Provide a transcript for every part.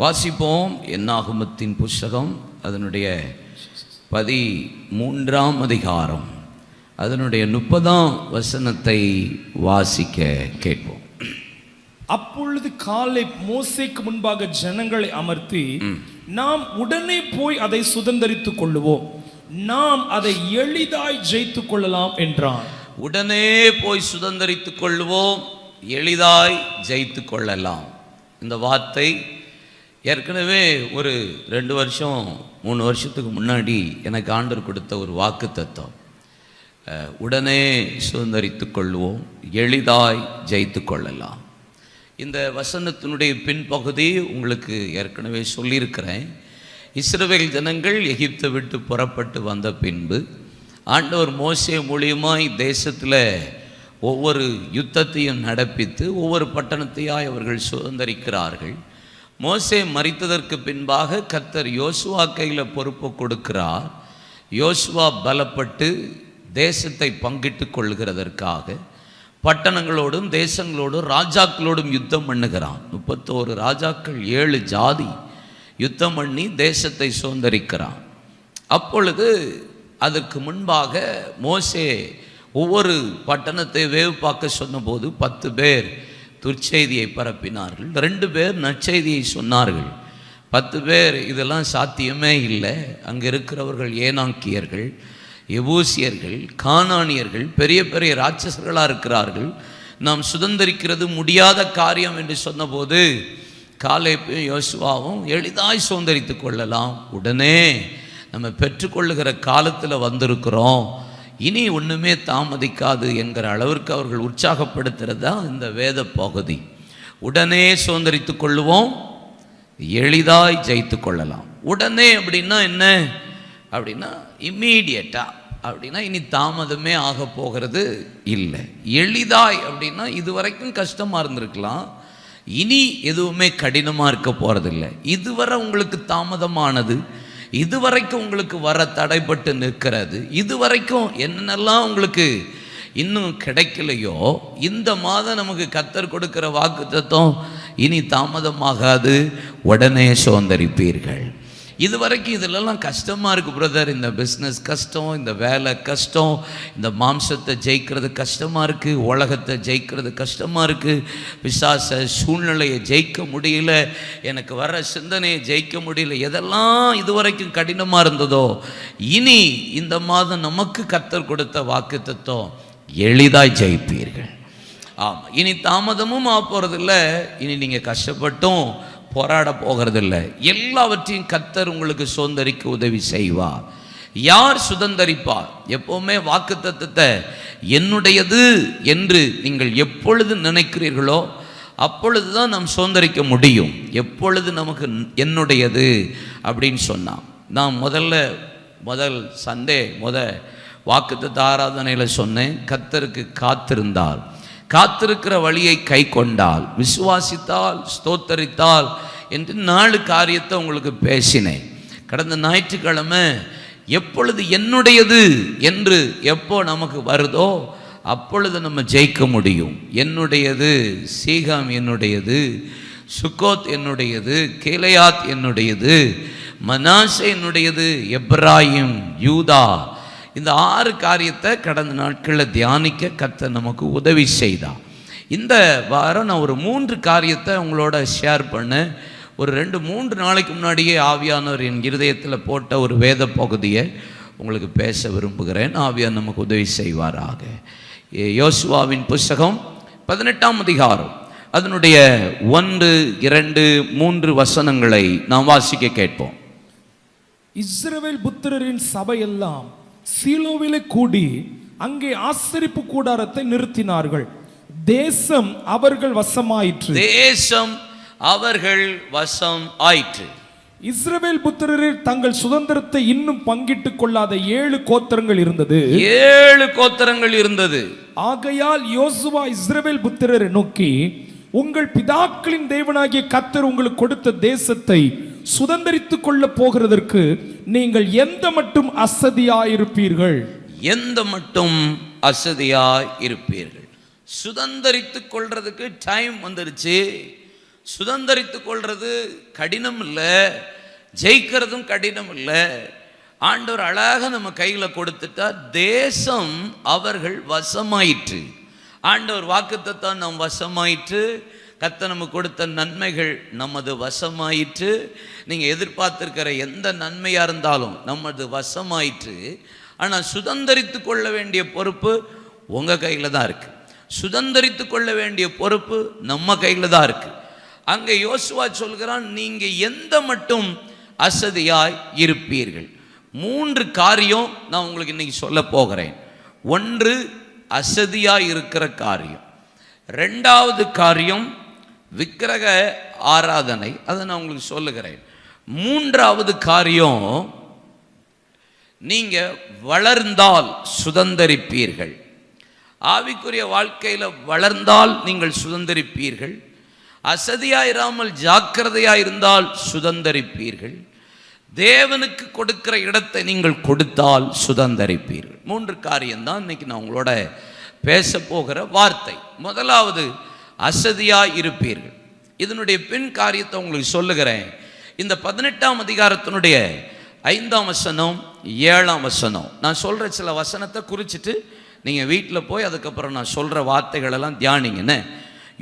வாசிப்போம். என்னாகமத்தின் புஸ்தகம் அதனுடைய 13ஆம் அதிகாரம் அதனுடைய 30ஆம் வசனத்தை வாசிக்க கேட்போம். அப்பொழுது காலேப் மோசேக்கு முன்பாக ஜனங்களை அமர்த்தி, நாம் உடனே போய் அதை சுதந்தரித்துக் கொள்ளுவோம், நாம் அதை எளிதாய் ஜெயித்துக் கொள்ளலாம் என்றான். உடனே போய் சுதந்தரித்துக் கொள்ளுவோம், எளிதாய் ஜெயித்துக் கொள்ளலாம். இந்த வார்த்தை ஏற்கனவே ஒரு 2 வருஷம் 3 வருஷத்துக்கு முன்னாடி எனக்கு ஆண்டவர் கொடுத்த ஒரு வாக்கு தத்துவம். உடனே சுதந்தரித்துக் கொள்வோம், எளிதாய் ஜெயித்து கொள்ளலாம். இந்த வசனத்தினுடைய பின்பகுதி உங்களுக்கு ஏற்கனவே சொல்லியிருக்கிறேன். இஸ்ரவேல் ஜனங்கள் எகிப்தை விட்டு புறப்பட்டு வந்த பின்பு ஆண்டவர் மோசே மூலியமாய் தேசத்தில் ஒவ்வொரு யுத்தத்தையும் நடப்பித்து ஒவ்வொரு பட்டணத்தையாய் அவர்கள் சுதந்தரிக்கிறார்கள். மோசே மரித்ததற்கு பின்பாக கர்த்தர் யோசுவா கையில் பொறுப்பு கொடுக்கிறார். யோசுவா பலப்பட்டு தேசத்தை பங்கிட்டு கொள்கிறதற்காக பட்டணங்களோடும் தேசங்களோடும் ராஜாக்களோடும் யுத்தம் பண்ணுகிறான். 31 ராஜாக்கள் 7 ஜாதி யுத்தம் பண்ணி தேசத்தை சுதந்தரிக்கிறான். அப்பொழுது அதற்கு முன்பாக மோசே ஒவ்வொரு பட்டணத்தை வேவு பார்க்க சொன்னபோது 10 பேர் துர்ச்செய்தியை பரப்பினார்கள், 2 பேர் நற்செய்தியை சொன்னார்கள். 10 பேர் இதெல்லாம் சாத்தியமே இல்லை, அங்கே இருக்கிறவர்கள் ஏனாக்கியர்கள், எபூசியர்கள், கானானியர்கள், பெரிய பெரிய ராட்சசர்களாக இருக்கிறார்கள், நாம் சுதந்தரிக்கிறது முடியாத காரியம் என்று சொன்னபோது காலேப்பும் யோசுவாவும் எளிதாய் சுதந்தரித்து கொள்ளலாம், உடனே நம்ம பெற்றுக்கொள்ளுகிற காலத்தில் வந்திருக்கிறோம், இனி ஒன்றுமே தாமதிக்காது என்கிற அளவிற்கு அவர்கள் உற்சாகப்படுத்துகிறது தான் இந்த வேத பகுதி. உடனே சுதந்தரித்து கொள்ளுவோம், எளிதாய் ஜெயித்து கொள்ளலாம். உடனே அப்படின்னா என்ன அப்படின்னா இம்மீடியட்டா அப்படின்னா இனி தாமதமே ஆக போகிறது இல்லை. எளிதாய் அப்படின்னா இதுவரைக்கும் கஷ்டமாக இருந்திருக்கலாம், இனி எதுவுமே கடினமாக இருக்க போகிறதில்லை. இதுவரை உங்களுக்கு தாமதமானது, இதுவரைக்கும் உங்களுக்கு வர தடைப்பட்டு நிற்கிறது, இதுவரைக்கும் என்னென்னலாம் உங்களுக்கு இன்னும் கிடைக்கலையோ, இந்த மாதம் நமக்கு கர்த்தர் கொடுக்கிற வாக்கு தத்துவம் இனி தாமதமாகாது, உடனே சுதந்தரிப்பீர்கள். இதுவரைக்கும் இதிலெல்லாம் கஷ்டமாக இருக்குது பிரதர், இந்த பிஸ்னஸ் கஷ்டம், இந்த வேலை கஷ்டம், இந்த மாம்சத்தை ஜெயிக்கிறது கஷ்டமாக இருக்குது, உலகத்தை ஜெயிக்கிறது கஷ்டமாக இருக்குது, பிசாச சூழ்நிலையை ஜெயிக்க முடியல, எனக்கு வர சிந்தனையை ஜெயிக்க முடியல, எதெல்லாம் இதுவரைக்கும் கடினமாக இருந்ததோ இனி இந்த மாதம் நமக்கு கர்த்தர் கொடுத்த வாக்கு தத்துவம் எளிதாய் ஜெயிப்பீர்கள். ஆமாம், இனி தாமதமும் ஆக போகிறதில்ல, இனி நீங்கள் கஷ்டப்பட்டும் போராட போகிறதில்ல, எல்லாவற்றையும் கர்த்தர் உங்களுக்கு சுதந்தரிக்க உதவி செய்வார். யார் சுதந்தரிப்பார்? எப்போவுமே வாக்கு தத்தத்தை என்னுடையது என்று நீங்கள் எப்பொழுது நினைக்கிறீர்களோ அப்பொழுது தான் நாம் சுதந்தரிக்க முடியும். எப்பொழுது நமக்கு என்னுடையது அப்படின்னு சொன்னால், நான் முதல் சண்டே வாக்குத்தத்த ஆராதனையில் சொன்னேன், கர்த்தருக்கு காத்திருந்தால், காத்திருக்கிற வழியை கை கொண்டால், விசுவாசித்தால், ஸ்தோத்தரித்தால் என்று 4 காரியத்தை உங்களுக்கு பேசினேன். கடந்த ஞாயிற்றுக்கிழமை எப்பொழுது என்னுடையது என்று எப்போ நமக்கு வருதோ அப்பொழுது நம்ம ஜெயிக்க முடியும். என்னுடையது சீகாம், என்னுடையது சுக்கோத், என்னுடையது கேலையாத், என்னுடையது மனாசே, என்னுடையது எப்ராயிம், யூதா. இந்த 6 காரியத்தை கடந்த நாட்களில் தியானிக்க கர்த்தர் நமக்கு உதவி செய்தார். இந்த வாரம் நான் ஒரு 3 காரியத்தை உங்களோட ஷேர் பண்ண, ஒரு 2-3 நாளைக்கு முன்னாடியே ஆவியானவர் என் இருதயத்தில் போட்ட ஒரு வேத பகுதியை உங்களுக்கு பேச விரும்புகிறேன். ஆவியான் நமக்கு உதவி செய்வாராக. யோசுவாவின் புஸ்தகம் 18ஆம் அதிகாரம் அதனுடைய 1, 2, 3 வசனங்களை நாம் வாசிக்க கேட்போம். இஸ்ரவேல் புத்திரரின் சபையெல்லாம் சீலோவிலே கூடி அங்கே ஆசரிப்பு கூடாரத்தை நிறுத்தினார்கள். தேசம் அவர்கள் வசமாயிற்று. தேசம் அவர்கள் வசம் ஆயிற்று. இஸ்ரவேல் புத்திரரில் தங்கள் சுதந்திரத்தை இன்னும் பங்கிட்டுக் கொள்ளாத 7 கோத்திரங்கள் இருந்தது. 7 கோத்திரங்கள் இருந்தது. ஆகையால் யோசுவா இஸ்ரவேல் புத்திரரை நோக்கி, உங்கள் பிதாக்களின் தேவனாகிய கர்த்தர் உங்களுக்கு கொடுத்த தேசத்தை சுதந்தரித்துக் கொள்ள போகிறதற்கு நீங்கள் எந்த மட்டும் அசதியாயிருப்பீர்கள்? எந்த மட்டும் அசதியாயிருப்பீர்கள்? சுதந்தரித்துக் கொள்றதுக்கு டைம் வந்துருச்சு, சுதந்தரித்து கொள்வது கடினம் இல்லை, ஜெயிக்கிறதும் கடினம் இல்லை. ஆண்டவர் அழகாக நம்ம கையில் கொடுத்துட்டா தேசம் அவர்கள் வசமாயிற்று. ஆண்டவர் வாக்குத்தத்தம் நம் வசமாயிற்று. கர்த்தர் நமக்கு கொடுத்த நன்மைகள் நமது வசமாயிற்று. நீங்கள் எதிர்பார்த்திருக்கிற எந்த நன்மையாக இருந்தாலும் நமது வசமாயிற்று. ஆனால் சுதந்தரித்து கொள்ள வேண்டிய பொறுப்பு உங்கள் கையில் தான் இருக்குது. சுதந்தரித்து கொள்ள வேண்டிய பொறுப்பு நம்ம கையில் தான் இருக்குது. அங்கே யோசுவா சொல்கிறான், நீங்கள் எந்த மட்டும் அசதியாய் இருப்பீர்கள். 3 காரியம் நான் உங்களுக்கு இன்னைக்கு சொல்ல போகிறேன். 1 அசதியாய் இருக்கிற காரியம். 2வது காரியம் விக்கிரக ஆராதனை, அதை நான் உங்களுக்கு சொல்லுகிறேன். 3வது காரியம், நீங்க வளர்ந்தால் சுதந்தரிப்பீர்கள். ஆவிக்குரிய வாழ்க்கையில் வளர்ந்தால் நீங்கள் சுதந்தரிப்பீர்கள். அசதியாயிராமல் ஜாக்கிரதையாயிருந்தால் சுதந்தரிப்பீர்கள். தேவனுக்கு கொடுக்கிற இடத்தை நீங்கள் கொடுத்தால் சுதந்தரிப்பீர்கள். 3 காரியம்தான் இன்னைக்கு நான் உங்களோட பேச போகிற வார்த்தை. முதலாவது அசதியாய் இருப்பீர்கள். இதனுடைய பின் காரியத்தை உங்களுக்கு சொல்லுகிறேன். இந்த 18ஆம் அதிகாரத்தினுடைய 5ஆம் வசனம் 7ஆம் வசனம், நான் சொல்ற சில வசனத்தை குறிச்சிட்டு நீங்க வீட்டில் போய் அதுக்கப்புறம் நான் சொல்ற வார்த்தைகள் எல்லாம் தியானிங்கன்னு.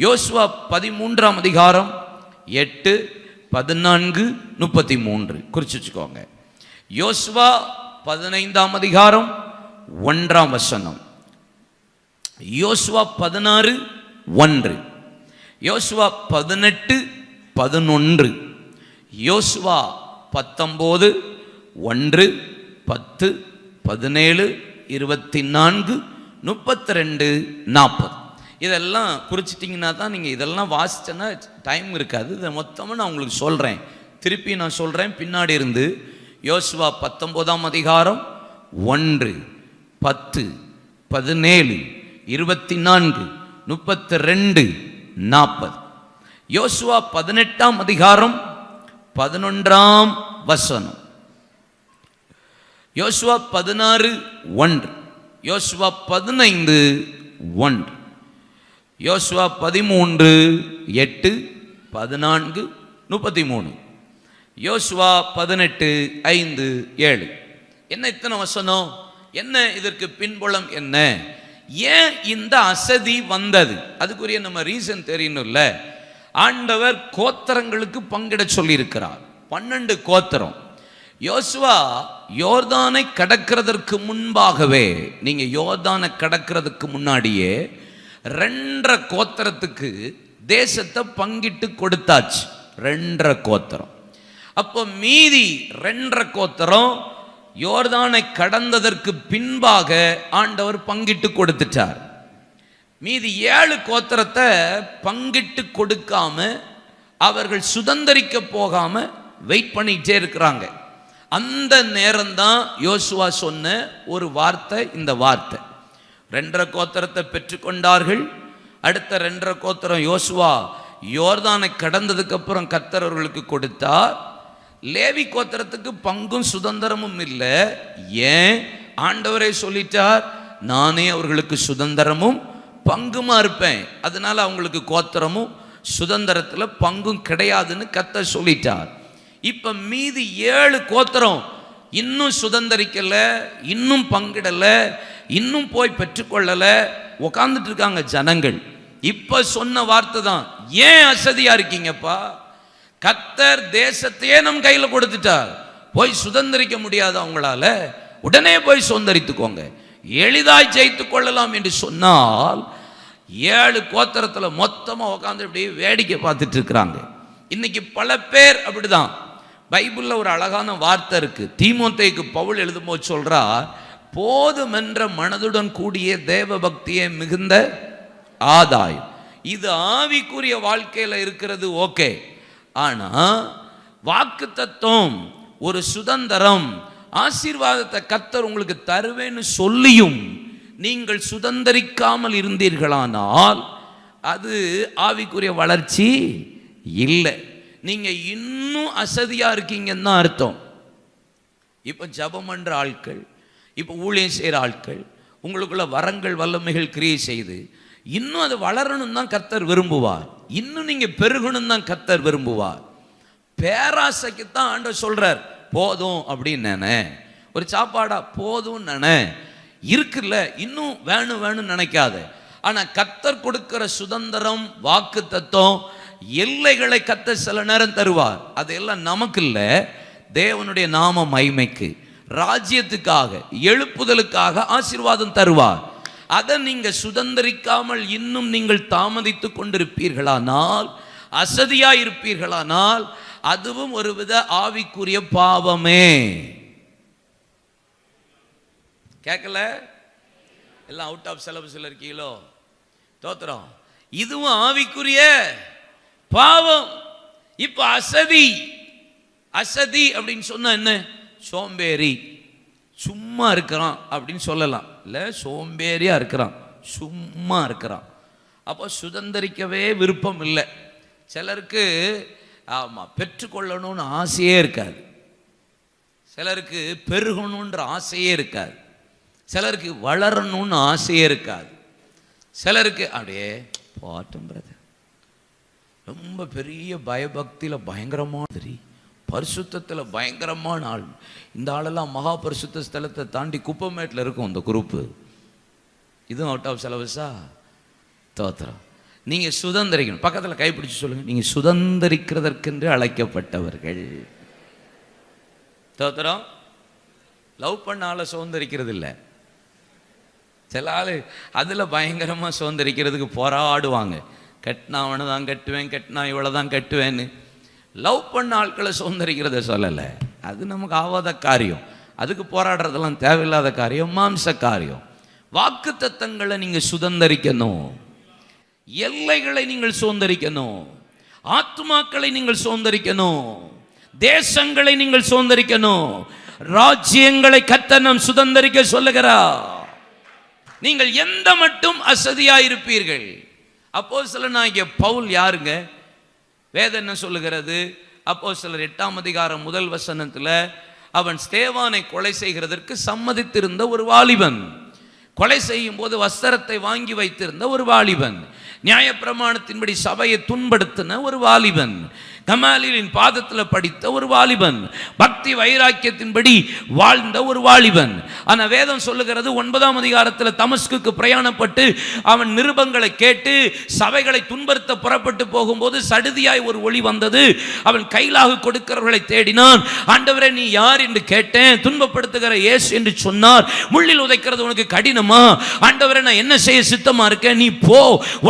யோசுவா 13ஆம் அதிகாரம் 8, 14, 33 குறிச்சு வச்சுக்கோங்க. யோசுவா 15ஆம் அதிகாரம் 1ஆம் வசனம், யோசுவா 16, 1, யோசுவா 18, 11, யோசுவா 19, 1, 10, 17, 24, 32, 40. இதெல்லாம் குறிச்சிட்டிங்கன்னா தான் நீங்கள் இதெல்லாம் வாசிச்சேன்னா டைம் இருக்காது. இதை மொத்தமாக நான் உங்களுக்கு சொல்கிறேன், திருப்பி நான் சொல்கிறேன் பின்னாடி இருந்து. யோசுவா 19ஆம் அதிகாரம் 1, 10, 17, 24, 32, 40. யோசுவா 18ஆம் அதிகாரம் 11ஆம் வசனம், யோசுவா 16, 1, யோசுவா 15, 1, யோசுவா 13, 8, 14, 33, யோசுவா 18, 5, 7. என்ன இத்தனை வசனம்? என்ன இதற்கு பின்புலம் என்ன? ஏன் இந்த அசதி வந்தது? அதுக்குரிய நம்ம ரீசன் தெரியணும்ல. ஆண்டவர் கோத்திரங்களுக்கு பங்கிட சொல்லியிருக்கிறார். 12 கோத்திரம். யோசுவா யோர்தானை கடக்கிறதற்கு முன்பாகவே, நீங்க யோர்தானை கடக்கிறதுக்கு முன்னாடியே 2.5 கோத்திரத்துக்கு தேசத்தை பங்கிட்டு கொடுத்தாச்சு. 2.5 கோத்திரம். அப்போ மீதி 2.5 கோத்திரம் யோர்தானை கடந்ததற்கு பின்பாக ஆண்டவர் பங்கிட்டு கொடுத்துட்டார். மீதி 7 கோத்திரத்தை பங்கிட்டு கொடுக்காம அவர்கள் சுதந்தரிக்க போகாம வெயிட் பண்ணிட்டே இருக்கிறாங்க. அந்த நேரம்தான் யோசுவா சொன்ன ஒரு வார்த்தை, இந்த வார்த்தை. 2.5 கோத்திரத்தை பெற்றுக்கொண்டார்கள். அடுத்த 2.5 கோத்திரம் யோசுவா யோர்தானை கடந்ததுக்கு அப்புறம் கர்த்தர் அவர்களுக்கு கொடுத்தார். லேவி கோத்திரத்துக்கு பங்கும் சுதந்திரமும் இல்லை. ஏன்? ஆண்டவரே சொல்லிட்டார், நானே அவர்களுக்கு சுதந்திரமும் பங்குமா இருப்பேன். அதனால அவங்களுக்கு கோத்திரமும் சுதந்திரத்தில் பங்கும் கிடையாதுன்னு கர்த்தர் சொல்லிட்டார். இப்ப மீதி 7 கோத்திரம் இன்னும் சுதந்திரிக்கல, இன்னும் பங்கிடல, இன்னும் போய் பெற்றுக்கொள்ளல, உட்கார்ந்துட்டு இருக்காங்க ஜனங்கள். இப்ப சொன்ன வார்த்தை தான், ஏன் அசதியா இருக்கீங்கப்பா? கர்த்தர் தேசத்தையே நம் கையில கொடுத்துட்டார். போய் சுதந்திரிக்க முடியாது அவங்களால, உடனே போய் சுதந்திரித்துக்கோங்க, எளிதாய் ஜெயித்துக் கொள்ளலாம் என்று சொன்னால் 7 கோத்திரத்துல மொத்தமா உட்கார்ந்து இப்படி வேடிக்கை பார்த்துட்டு இருக்கிறாங்க. இன்னைக்கு பல பேர் அப்படிதான். பைபிள்ல ஒரு அழகான வார்த்தை இருக்கு. தீமோத்தேயுக்கு பவுல் எழுதும்போது சொல்றார், போதுமென்ற மனதுடன் கூடிய தேவ பக்தியே மிகுந்த ஆதாயம். இது ஆவிக்குரிய வாழ்க்கையில இருக்கிறது ஓகே. ஆனா வாக்குத்தத்தம், ஒரு சுதந்திரம், ஆசீர்வாதத்தை கர்த்தர் உங்களுக்கு தருவேன்னு சொல்லியும் நீங்கள் சுதந்திரிக்காமல் இருந்தீர்களானால் அது ஆவிக்குரிய வளர்ச்சி இல்லை. நீங்க இன்னும் அசதியா இருக்கீங்கன்னு தான் அர்த்தம். இப்ப ஜெபம் பண்ற ஆட்கள், இப்ப ஊழியம் செய்யற ஆட்கள், உங்களுக்குள்ள வரங்கள் வல்லமைகள் கிரியை செய்து இன்னும் அது வளரணும் தான் கர்த்தர் விரும்புவார். இன்னும் நீங்க பெருகணும் தான் கர்த்தர் விரும்புவார். பேராசைக்கு தான் ஆண்டவர் சொல்றார் போதும் அப்படின்னு. ஒரு சாப்பாடா போதும் இருக்குல்ல, இன்னும் வேணும் வேணும்னு நினைக்காத. ஆனா கர்த்தர் கொடுக்கிற சுதந்திரம், வாக்கு தத்துவம், எல்லைகளை கர்த்தர் சில நேரம் தருவார். அதெல்லாம் நமக்கு இல்ல, தேவனுடைய நாம மகிமைக்கு, ராஜ்யத்துக்காக, எழுப்புதலுக்காக ஆசீர்வாதம் தருவார். அதை நீங்க சுதந்திரிக்காமல் இன்னும் நீங்கள் தாமதித்துக் கொண்டிருப்பீர்களானால், அசதியா இருப்பீர்களானால், அதுவும் ஒருவித ஆவிக்குரிய பாவமே. கேட்கல? எல்லாம் அவுட் ஆஃப் சிலபஸ்ல இருக்கீங்களோ? தோத்திரம். இதுவும் ஆவிக்குரிய பாவம். இப்ப அசதி, அசதி அப்படின்னு சொன்னா என்ன? சோம்பேறி, சும்மா இருக்கிறான் அப்படின்னு சொல்லலாம். இல்லை, சோம்பேறியா இருக்கிறான், சும்மா இருக்கிறான். அப்போ சுதந்திரிக்கவே விருப்பம் இல்லை. சிலருக்கு ஆமாம் பெற்றுக்கொள்ளணும்னு ஆசையே இருக்காது, சிலருக்கு பெருகணுன்ற ஆசையே இருக்காது, சிலருக்கு வளரணும்னு ஆசையே இருக்காது, சிலருக்கு அப்படியே பாட்டும் பிரதர் ரொம்ப பெரிய பயபக்தியில் பயங்கரமான, பரிசுத்தத்தில் பயங்கரமான ஆள். இந்த ஆளெல்லாம் மகா பரிசுத்த ஸ்தலத்தை தாண்டி குப்பமேட்டில் இருக்கும் இந்த குரூப்பு. இதுவும் அவுட் ஆஃப் சிலபஸா? தோத்திரம். நீங்கள் சுதந்திரிக்கணும். பக்கத்தில் கைப்பிடிச்சு சொல்லுங்கள், நீங்கள் சுதந்திரிக்கிறதற்கென்று அழைக்கப்பட்டவர்கள். தோத்திரம். லவ் பண்ண ஆளை சுதந்திரிக்கிறது இல்லை. சில ஆள் அதில் பயங்கரமாக சுதந்திரிக்கிறதுக்கு போராடுவாங்க. கட்டினா அவனை தான் கட்டுவேன், கட்டினா இவ்வளோ தான் கட்டுவேன்னு. லவ் பண்ண ஆட்களை சுதந்திரிக்கிறத சொல்லலை, அது நமக்கு ஆகாத காரியம், அதுக்கு போராடுறதெல்லாம் தேவையில்லாத காரியம், மாம்ச காரியம். வாக்கு தத்தங்களை நீங்கள் சுதந்திரிக்கணும், எல்லைகளை நீங்கள் சுதந்திரிக்கணும், ஆத்துமாக்களை நீங்கள் சுதந்திரிக்கணும், தேசங்களை நீங்கள் சுதந்திரிக்கணும், ராஜ்யங்களை கர்த்தர் நாம் சுதந்திரிக்க சொல்லுகிறார். நீங்கள் எந்த மட்டும் அசதியாயிருப்பீர்கள். அப்போஸ்தலனாகிய பவுல் யாருங்க? வேதம் என்ன சொல்லுகிறது? அப்போஸ்தலர் 8ஆம் அதிகாரம் 1 வசனத்தில், அவன் ஸ்தேவானை கொலை செய்கிறதற்கு சம்மதித்திருந்த ஒரு வாலிபன், கொலை செய்யும் போது வஸ்திரத்தை வாங்கி வைத்திருந்த ஒரு வாலிபன், நியாயப்பிரமாணத்தின்படி சபையை துன்படுத்தின ஒரு வாலிபன், கமாலியலின் பாதத்தில் படித்த ஒரு வாலிபன், பக்தி வைராக்கியத்தின்படி வாழ்ந்த ஒரு வாலிபன். ஆனால் வேதம் சொல்லுகிறது 9ஆம் அதிகாரத்தில் தமஸ்குக்கு பிரயாணப்பட்டு அவன் நிருபங்களை கேட்டு சபைகளை துன்புறுத்த புறப்பட்டு போகும்போது சடுதியாய் ஒரு ஒளி வந்தது. அவன் கைலாக கொடுக்கிறவர்களை தேடினான். ஆண்டவரே நீ யார் என்று கேட்டேன். துன்பப்படுத்துகிற இயேசு என்று சொன்னார். முள்ளில் உதைக்கிறது உனக்கு கடினமா? ஆண்டவரே நான் என்ன செய்ய சித்தமா இருக்கேன், நீ போ,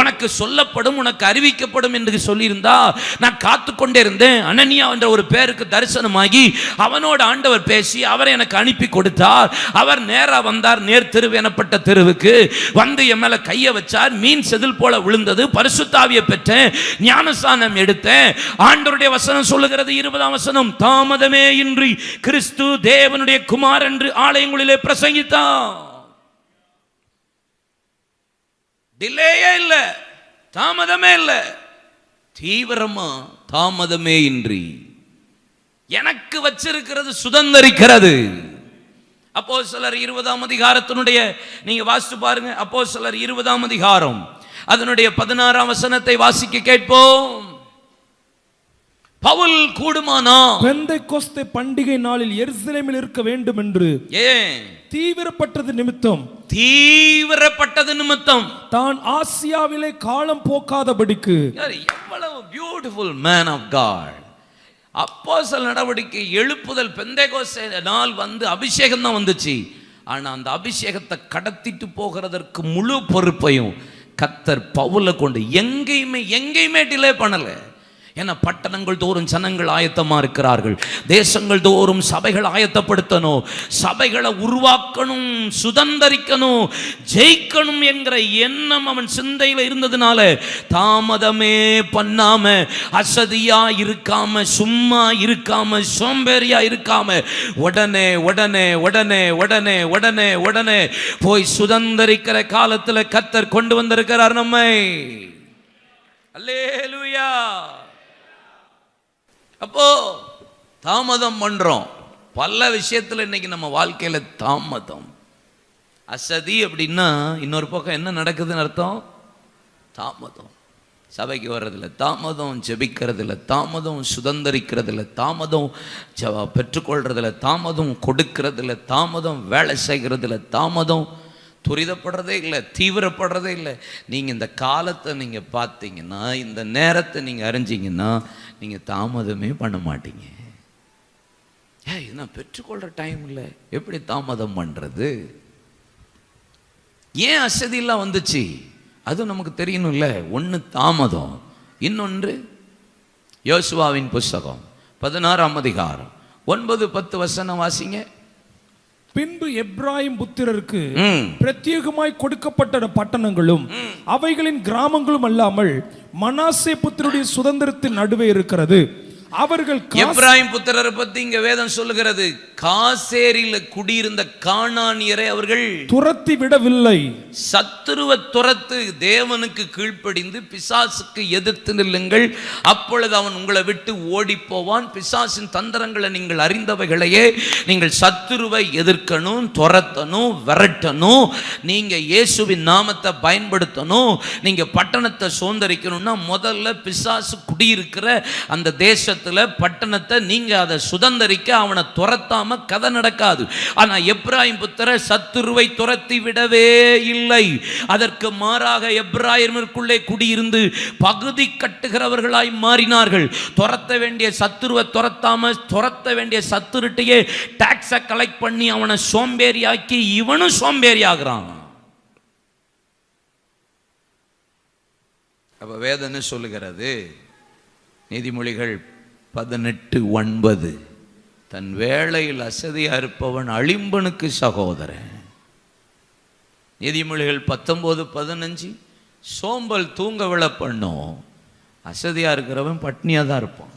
உனக்கு சொல்லப்படும், உனக்கு அறிவிக்கப்படும் என்று சொல்லியிருந்தா நான் காத்து கொண்டே இருந்தேன். அனனியா என்ற ஒரு பேருக்கு தரிசனமாகி அவனோடு ஆண்டவர் பேசி அவரை எனக்கு அனுப்பி கொடுத்தார். அவர் நேரா வந்தார், நேர் தெரு எனப்பட்ட தெருவுக்கு வந்து என் மேல கையை வச்சார். மீன் செதில் போல விழுந்தது. பரிசுத்தாவியை பெற்றேன், ஞானஸ்நானம் எடுத்தேன். ஆண்டவருடைய வசனம் சொல்லுகிறது 20ஆம் வசனம், தாமதமே இன்றி கிறிஸ்து தேவனுடைய குமார் என்று ஆலயங்களிலே பிரசங்கித்தான். டிலேயே இல்லை, தாமதமே இல்லை, தீவிரமா தாமதமே இன்றி எனக்கு வச்சிருக்கிறது சுதந்திரிக்கிறது. அப்போஸ்தலர் 20ஆம் அதிகாரத்தினுடைய நீங்க வாசித்து பாருங்க. அப்போஸ்தலர் 20ஆம் அதிகாரம் அதனுடைய 16ஆம் வசனத்தை வாசிக்க கேட்போம். பவுல் கூடுமானா பெந்தெக்கோஸ்தே பண்டிகை நாளில் எருசலேமில் இருக்க வேண்டும் என்று தீவிரப்பட்டது நிமித்தம் தான் ஆசியாவிலே காலம் போக்காதபடிக்கு. எவ்வளவு பியூட்டிஃபுல் மேன் ஆஃப் காட். அப்போஸ்தலர் நடவடிக்கை, எழுப்புதல், பெந்தெக்கோஸ்தே நாள் வந்து அபிஷேகம் தான் வந்துச்சு. ஆனா அந்த அபிஷேகத்தை கடத்திட்டு போகிறதற்கு முழு பொறுப்பையும் கர்த்தர் பவுலை கொண்டு எங்கேயுமே டிலே பண்ணல. ஏன்னா பட்டணங்கள் தோறும் ஜனங்கள் ஆயத்தமா இருக்கிறார்கள், தேசங்கள் தோறும் சபைகள் ஆயத்தப்படுத்தணும், சபைகளை உருவாக்கணும், சுதந்திரிக்கணும், ஜெயிக்கணும் என்கிற எண்ணம் அவன் சிந்தையில் இருந்ததுனால தாமதமே பண்ணாம, அசதியா இருக்காம, சும்மா இருக்காம, சோம்பேறியா இருக்காம உடனே உடனே உடனே உடனே உடனே உடனே போய் சுதந்திரிக்கிற காலத்தில் கர்த்தர் கொண்டு வந்திருக்கிறார் நம்மை. அல்லேலூயா. அப்போ தாமதம் பண்றோம் பல விஷயத்துல. இன்னைக்கு நம்ம வாழ்க்கையில தாமதம், அசதி அப்படின்னா இன்னொரு பக்கம் என்ன நடக்குதுன்னு அர்த்தம்? தாமதம். சபைக்கு வர்றதில்ல தாமதம், ஜெபிக்கிறதில்ல தாமதம், சுதந்திரிக்கிறதில்ல தாமதம், பெற்றுக்கொள்றதில்ல தாமதம், கொடுக்கறதில்ல தாமதம், வேலை செய்கிறதில்ல தாமதம், துரிதப்படுறதே இல்லை, தீவிரப்படுறதே இல்லை. நீங்கள் இந்த காலத்தை நீங்கள் பார்த்தீங்கன்னா, இந்த நேரத்தை நீங்கள் அறிஞ்சிங்கன்னா, நீங்கள் தாமதமே பண்ண மாட்டீங்க. நான் பெற்றுக்கொள்கிற டைம் இல்லை, எப்படி தாமதம் பண்ணுறது? ஏன் அசதியெல்லாம் வந்துச்சு அது நமக்கு தெரியணும்ல. ஒன்று தாமதம், இன்னொன்று யோசுவாவின் புஸ்தகம் 16ஆம் அதிகாரம் 9-10 வசனம் வாசிங்க. பின்பு எப்ராயிம் புத்திரருக்கு பிரத்யேகமாய் கொடுக்கப்பட்ட பட்டணங்களும் அவைகளின் கிராமங்களும் அல்லாமல் மனாசே புத்திரருடைய சுதந்திரத்தின் நடுவே இருக்கிறது. அவர்கள் எப்ராயிம் புத்திரரை பத்தி இங்க வேதம் சொல்லுகிறது, காசேரில குடியிருந்த கானானியரை அவர்கள் துரத்தி விடவில்லை. சத்துருவ துரத்து, தேவனுக்கு கீழ்ப்படிந்து பிசாசுக்கு எதிர்த்து நில்லுங்கள், அப்பொழுது அவன் உங்களை விட்டு ஓடி போவான். பிசாசின் தந்திரங்களை நீங்கள் அறிந்தவைகளையே நீங்கள் சத்துருவை எதிர்க்கணும், துரத்தணும், விரட்டணும். நீங்க இயேசுவின் நாமத்தை பயன்படுத்தணும். நீங்க பட்டணத்தை சுதந்திரிக்கணும்னா முதல்ல பிசாசு குடியிருக்கிற அந்த தேச பட்டணத்தை நீங்க அதை சுதந்திரிக்க அவனை துரத்தாம கதை நடக்காது. ஆனா எப்ராயிம் புத்திரர் சத்துருவை துரத்தி விடவே இல்லை. அதற்கு மாறாக எப்ராயிமிற்குள்ளே குடியிருந்து பகுதி கட்டுகிறவர்களாய் மாறினார்கள். துரத்த வேண்டிய சத்துருவை துரத்தாம துரத்த வேண்டிய சத்துருட்டையே டாக்ஸை கலெக்ட் பண்ணி அவனை சோம்பேறியாக்கி இவனும் சோம்பேறியாகிறான். அப்ப வேதனை சொல்லுகிறது, நீதிமொழிகள் 18:9, தன் வேளையில் அசதியா இருப்பவன் அழிம்பனுக்கு சகோதரன். நீதிமொழிகள் 19:15, சோம்பல் தூங்க விழ பண்ணும், அசதியா இருக்கிறவன் பட்னியா தான் இருப்பான்.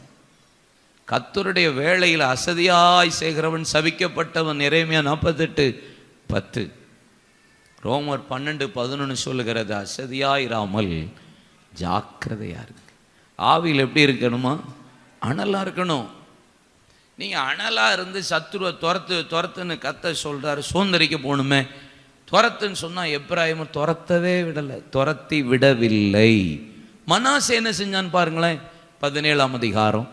கர்த்தருடைய வேளையில் அசதியாய் செய்கிறவன் சபிக்கப்பட்டவன். எரேமியா 48:10, ரோமர் 12:11 சொல்லுகிறது, அசதியாயிராமல் ஜாக்கிரதையா இருக்கு. ஆவியில் எப்படி இருக்கணுமா? அனலாக இருக்கணும். நீங்கள் அனலாக இருந்து சத்துருவை துரத்துன்னு கத்த சொல்கிறாரு, சுதந்திரிக்க போகணுமே. துரத்துன்னு சொன்னால் எப்ராயிம் துரத்தவே விடலை, துரத்தி விடவில்லை. மனாசே என்ன செஞ்சான்னு பாருங்களேன். 17ஆம் அதிகாரம்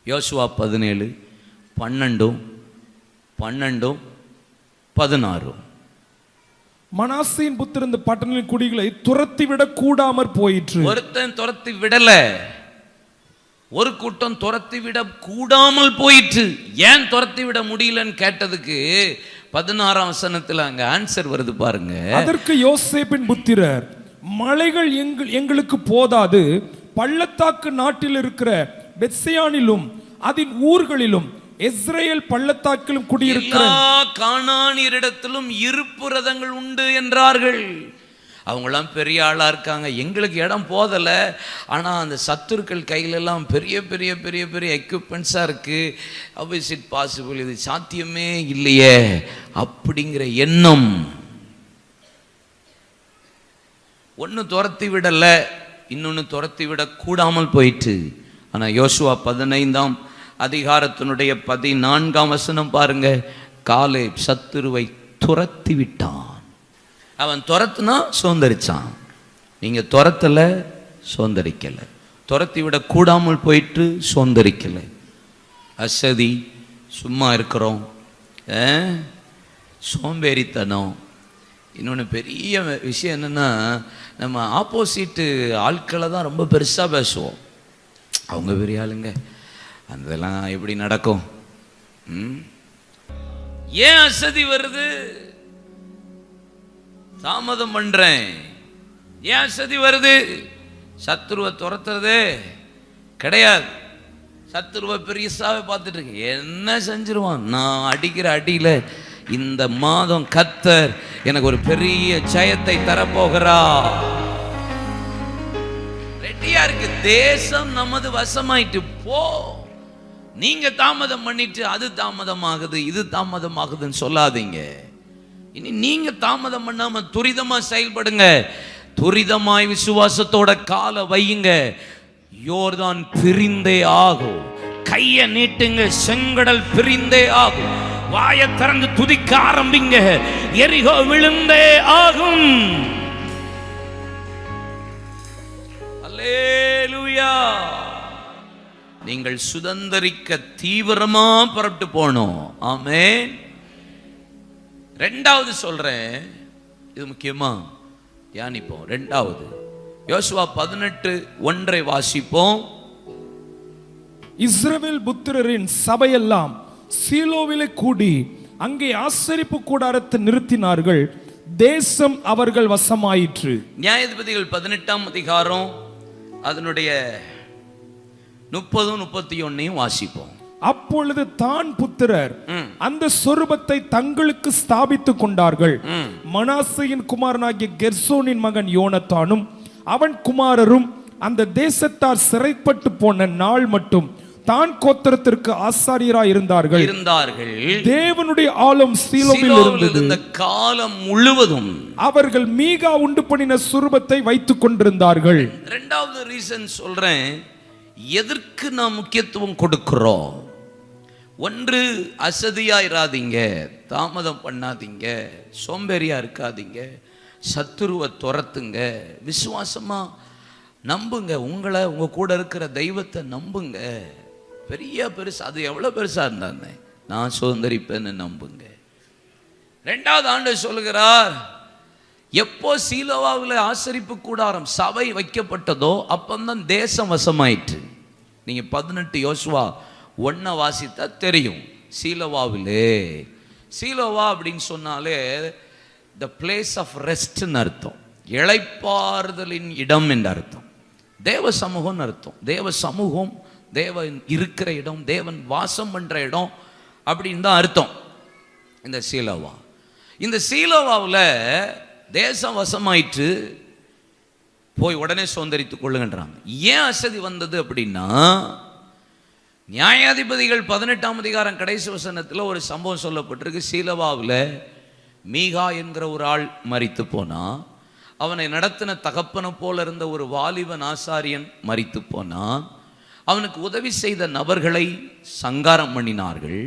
யோசுவா 17:12-16. மனாசேயின் புத்திரன் பட்டணங்களின் குடிகளை துரத்தி விட கூடாமற் போயிற்று. ஒருத்தன் துரத்தி விடல, ஒரு கூட்டம் துரத்தி விட கூடாமல் போயிற்று. ஏன் துரத்தி விட முடியலன்னு கேட்டதுக்கு 16ஆம் வசனத்துல அங்க ஆன்சர் வருது பாருங்க. அதற்கு யோசேப்பின் புத்திரர், மலைகள் எங்களுக்கு போதாது, பள்ளத்தாக்கு நாட்டில் இருக்கிற பெத்செயானிலும் அதன் ஊர்களிலும் இஸ்ரேல் பள்ளத்தாக்கிலும் குடியிருக்கிற கானானியரிடத்திலும் இருப்புரதங்கள் உண்டு என்றார்கள். அவங்களாம் பெரிய ஆளாக இருக்காங்க, எங்களுக்கு இடம் போதலை, ஆனால் அந்த சத்துருக்கள் கையிலெல்லாம் பெரிய பெரிய பெரிய பெரிய எக்யூப்மெண்ட்ஸாக இருக்குது. ஹவ் இஸ் இட் பாசிபிள், இது சாத்தியமே இல்லையே அப்படிங்கிற எண்ணம். ஒன்று துரத்தி விடலை, இன்னொன்று துரத்தி விட கூடாமல் போயிட்டு. ஆனால் யோசுவா 15ஆம் அதிகாரத்தினுடைய 14ஆம் வசனம் பாருங்க. காலேப் சத்துருவை துரத்தி விட்டான். அவன் துரத்துனா சுதந்திரிச்சான். நீங்க துரத்தல, சுதந்திரிக்கல. துரத்தி விட கூடாமல் போயிட்டு சுதந்திரிக்கல. அசதி, சும்மா இருக்கிறோம், சோம்பேறித்தனம். இன்னொன்று பெரிய விஷயம் என்னன்னா, நம்ம ஆப்போசிட்டு ஆட்களை தான் ரொம்ப பெருசாக பேசுவோம். அவங்க பெரிய ஆளுங்க, அதெல்லாம் எப்படி நடக்கும்? ஏன் அசதி வருது? தாமதம் பண்றேன். ஏன் அசதி வருது? சத்துருவை துரத்துறதே கிடையாது. சத்துருவை பெரியசாவே பார்த்துட்டு இருக்கு, என்ன செஞ்சிருவான்? நான் அடிக்கிற அடியில இந்த மாதம் கர்த்தர் எனக்கு ஒரு பெரிய ஜெயத்தை தரப்போகிறா. ரெடியா இருக்கு. தேசம் நமது வசமாயிட்டு போ. நீங்க தாமதம் பண்ணிட்டு அது தாமதமாகுது, இது தாமதமாகுதுன்னு சொல்லாதீங்க. இனி நீங்க தாமதம் பண்ணாம துரிதமா செயல்படுங்க. துரிதமாய் விசுவாசத்தோட கால வையுங்க. யோர்தான் பிரிந்தே ஆகும். கைய நீட்டுங்க, செங்கடல் பிரிந்தே ஆகும். வாய திறந்து துதிக்க ஆரம்பிங்க, எரிகோ விழுந்தே ஆகும். அல்லேலூயா. நீங்கள் சுதந்தரிக்க தீவிரமா புறப்பட்டு போனோம். ஆமென். ரெண்டாவது சொல்றேன், இது முக்கியமா தியானிப்போம். ரெண்டாவது யோசுவா 18:1 வாசிப்போம். இஸ்ரவேல் புத்திரரின் சபையெல்லாம் சீலோவிலே கூடி அங்கே ஆசரிப்பு கூடாரத்தை நிறுத்தினார்கள். தேசம் அவர்கள் வசமாயிற்று. நியாயாதிபதிகள் 18ஆம் அதிகாரம் அதனுடைய 30-31 வாசிப்போம். அப்பொழுது தான் புத்திரர் அந்த சொரூபத்தை தங்களுக்கு ஸ்தாபித்துக் கொண்டார்கள். மனாசேயின் குமாரனாகிய கெர்சோனின் மகன் யோனத்தானும் அவன் குமாரரும் அந்த தேசத்தார் சிறைப்பட்டு போன நாள் மட்டும் தான் கோத்திரத்திற்கு ஆசாரியராய் இருந்தார்கள். தேவனுடைய ஆலம் சீலோவில் இருந்த காலம் முழுவதும் அவர்கள் மீகா உண்டு பண்ணின சுரூபத்தை வைத்துக் கொண்டிருந்தார்கள். இரண்டாவது ரீசன் சொல்றேன், எதற்கு நாம் முக்கியத்துவம் கொடுக்கிறோம். ஒன்று, அசதியா இராதீங்க, தாமதம் பண்ணாதீங்க, சோம்பேறியா இருக்காதீங்க, சத்துருவை துரத்துங்க, விசுவாசமா நம்புங்க, உங்களை உங்க கூட இருக்கிற தெய்வத்தை நம்புங்க. பெரிய பெருசு, அது எவ்வளவு பெருசா இருந்தாங்க, நான் சுதந்திரிப்பேன்னு நம்புங்க. ரெண்டாவது ஆண்டவர் சொல்லுகிறார், எப்போ சீலோவாவில் ஆசரிப்பு கூடாரம் சபை வைக்கப்பட்டதோ அப்பந்தான் தேசம் வசமாயிற்று. நீங்க 18 யோசுவா 1 வாசித்தா தெரியும். சீலோவாவிலே, சீலோவா அப்படின்னு சொன்னாலே த பிளேஸ் ஆஃப் ரெஸ்ட்னு அர்த்தம், இளைப்பாறுதலின் இடம் என்று அர்த்தம். தேவ சமூகம்னு அர்த்தம். தேவ சமூகம், தேவன் இருக்கிற இடம், தேவன் வாசம் பண்ற இடம் அப்படின்னு தான் அர்த்தம் இந்த சீலோவா. இந்த சீலோவாவில் தேசம் வசமாயிற்று, போய் உடனே சுதந்திரித்துக் கொள்ளுங்கன்றாங்க. ஏன் அசதி வந்தது அப்படின்னா, நியாயாதிபதிகள் 18ஆம் அதிகாரம் கடைசி வசனத்தில் ஒரு சம்பவம் சொல்லப்பட்டிருக்கு. சீலோவாவில் மீகா என்கிற ஒரு ஆள் மரித்து போனா, அவனை நடத்தின தகப்பனை போல இருந்த ஒரு வாலிபன் ஆசாரியன் மரித்து போனான். அவனுக்கு உதவி செய்த நபர்களை சங்காரம் பண்ணினார்கள்.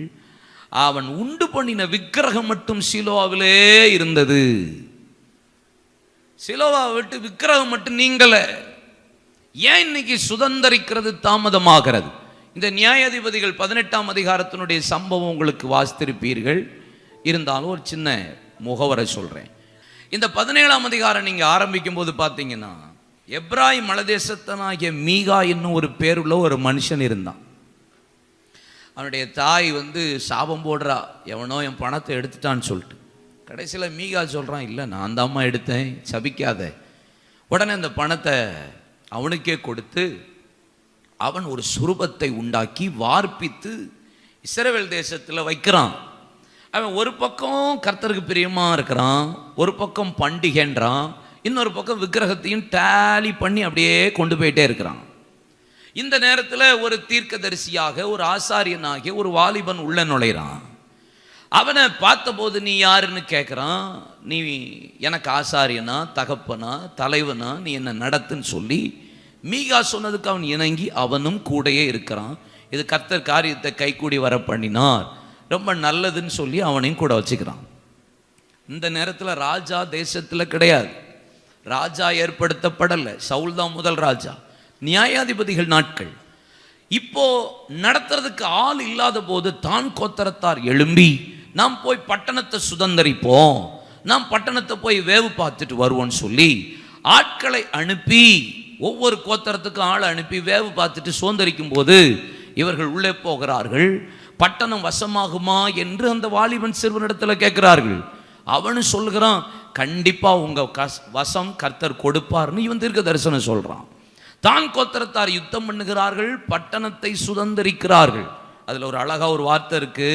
அவன் உண்டு பண்ணின விக்கிரகம் மட்டும் சீலோவாவிலே இருந்தது. சீலோவாவை விட்டு விக்கிரகம் மட்டும் நீங்கள. ஏன் இன்னைக்கு சுதந்திரிக்கிறது தாமதமாகிறது? இந்த நியாயாதிபதிகள் 18ஆம் அதிகாரத்தினுடைய சம்பவம் உங்களுக்கு வாசித்திருப்பீர்கள். இருந்தாலும் ஒரு சின்ன முகவரை சொல்றேன். இந்த 17ஆம் அதிகாரம் நீங்க ஆரம்பிக்கும் போது பார்த்தீங்கன்னா, எப்ராய் மலதேசத்தனாகிய மீகா என்னும் ஒரு பேருள்ள ஒரு மனுஷன் இருந்தான். அவனுடைய தாய் சாபம் போடுறா, எவனோ என் பணத்தை எடுத்துட்டான்னு சொல்லிட்டு. கடைசியில் மீகா சொல்கிறான், இல்லை நான் தாம்மா எடுத்தேன், சபிக்காத. உடனே அந்த பணத்தை அவனுக்கே கொடுத்து அவன் ஒரு சுரூபத்தை உண்டாக்கி வார்ப்பித்து இஸ்ரவேல் தேசத்தில் வைக்கிறான். அவன் ஒரு பக்கம் கர்த்தருக்கு பிரியமாக இருக்கிறான், ஒரு பக்கம் பண்டிகைன்றான், இன்னொரு பக்கம் விக்கிரகத்தையும் டேலி பண்ணி அப்படியே கொண்டு போயிட்டே இருக்கிறான். இந்த நேரத்தில் ஒரு தீர்க்கதரிசியாக, ஒரு ஆசாரியனாகிய ஒரு வாலிபன் உள்ள நுழைகிறான். அவனை பார்த்தபோது நீ யாருன்னு கேட்குறான். நீ எனக்கு ஆசாரியனா, தகப்பனா, தலைவனா, நீ என்ன நடத்துன்னு சொல்லி மீகா சொன்னதுக்கு அவன் இணங்கி அவனும் கூடையே இருக்கிறான். இது கர்த்தர் காரியத்தை கைக்கூடி வர பண்ணினார், ரொம்ப நல்லதுன்னு சொல்லி அவனையும் கூட வச்சுக்கிறான். இந்த நேரத்தில் ராஜா தேசத்தில் கிடையாது, ராஜா ஏற்படுத்தப்படலை, சவுல் தான் முதல் ராஜா. நியாயாதிபதிகள் நாட்கள். இப்போ நடத்துறதுக்கு ஆள் இல்லாத போது தான் கோத்திரத்தார் எழும்பி, நாம் போய் பட்டணத்தை சுதந்திரிப்போம், நாம் பட்டணத்தை போய் வேவு பார்த்துட்டு வருவோம்னு சொல்லி ஆட்களை அனுப்பி, ஒவ்வொரு கோத்திரத்துக்கும் ஆளை அனுப்பி வேவு பார்த்துட்டு சுதந்திரிக்கும் போது இவர்கள் உள்ளே போகிறார்கள். பட்டணம் வசமாகுமா என்று அந்த வாலிபன் சிறுவனிடத்தில் கேட்கிறார்கள். அவனு சொல்கிறான், கண்டிப்பா உங்க வசம் கர்த்தர் கொடுப்பார்னு இவன் தீர்க்க தரிசனம் சொல்றான். தான் கோத்திரத்தார் யுத்தம் பண்ணுகிறார்கள், பட்டணத்தை சுதந்திரிக்கிறார்கள். அதுல ஒரு அழகா ஒரு வார்த்தை இருக்கு.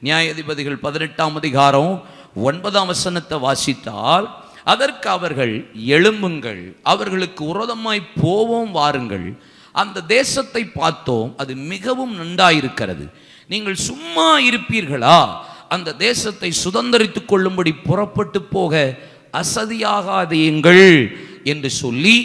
நியாயாதிபதிகள் 18ஆம் அதிகாரம் 9ஆம் வசனத்தை வாசித்தால், அதற்கு அவர்கள் எழும்புங்கள், அவர்களுக்கு விரோதமாய் போவோம் வாருங்கள், அந்த தேசத்தை பார்த்தோம், அது மிகவும் நன்றாயிருக்கிறது, நீங்கள் சும்மா இருப்பீர்களா? அந்த தேசத்தை சுதந்திரித்துக் கொள்ளும்படி புறப்பட்டு போக அசதியாகாதீங்கள் என்று சொல்லி